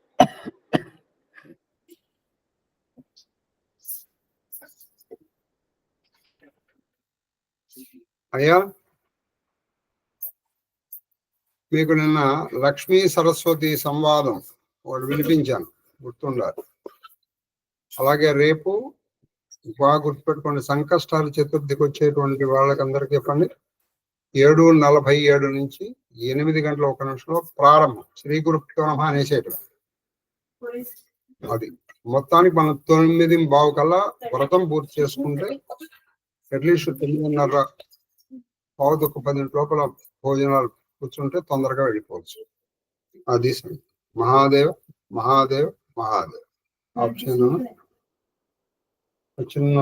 S1: అయ్యా, మీకు నిన్న లక్ష్మీ సరస్వతి సంవాదం ఒకటి వినిపించాను, గుర్తుండాలి. అలాగే రేపు బాగా గుర్తుపెట్టుకోండి, సంకష్టాల చతుర్థికి వచ్చేటువంటి వాళ్ళకందరికీ చెప్పండి, 7:47 నుంచి 8:01 ప్రారంభం. శ్రీ గురుభ్యో నమః అనేసేయటం. అది మొత్తానికి మనం 9:15 కల్లా వ్రతం పూర్తి చేసుకుంటే అట్లీస్ట్ 9:30 పావుతొక్క 10 లోపల భోజనాలు కూర్చుంటే తొందరగా వెళ్ళిపోవచ్చు. అది మహాదేవ్ మహాదేవ్ మహాదేవ్. ఆప్షన్ చిన్న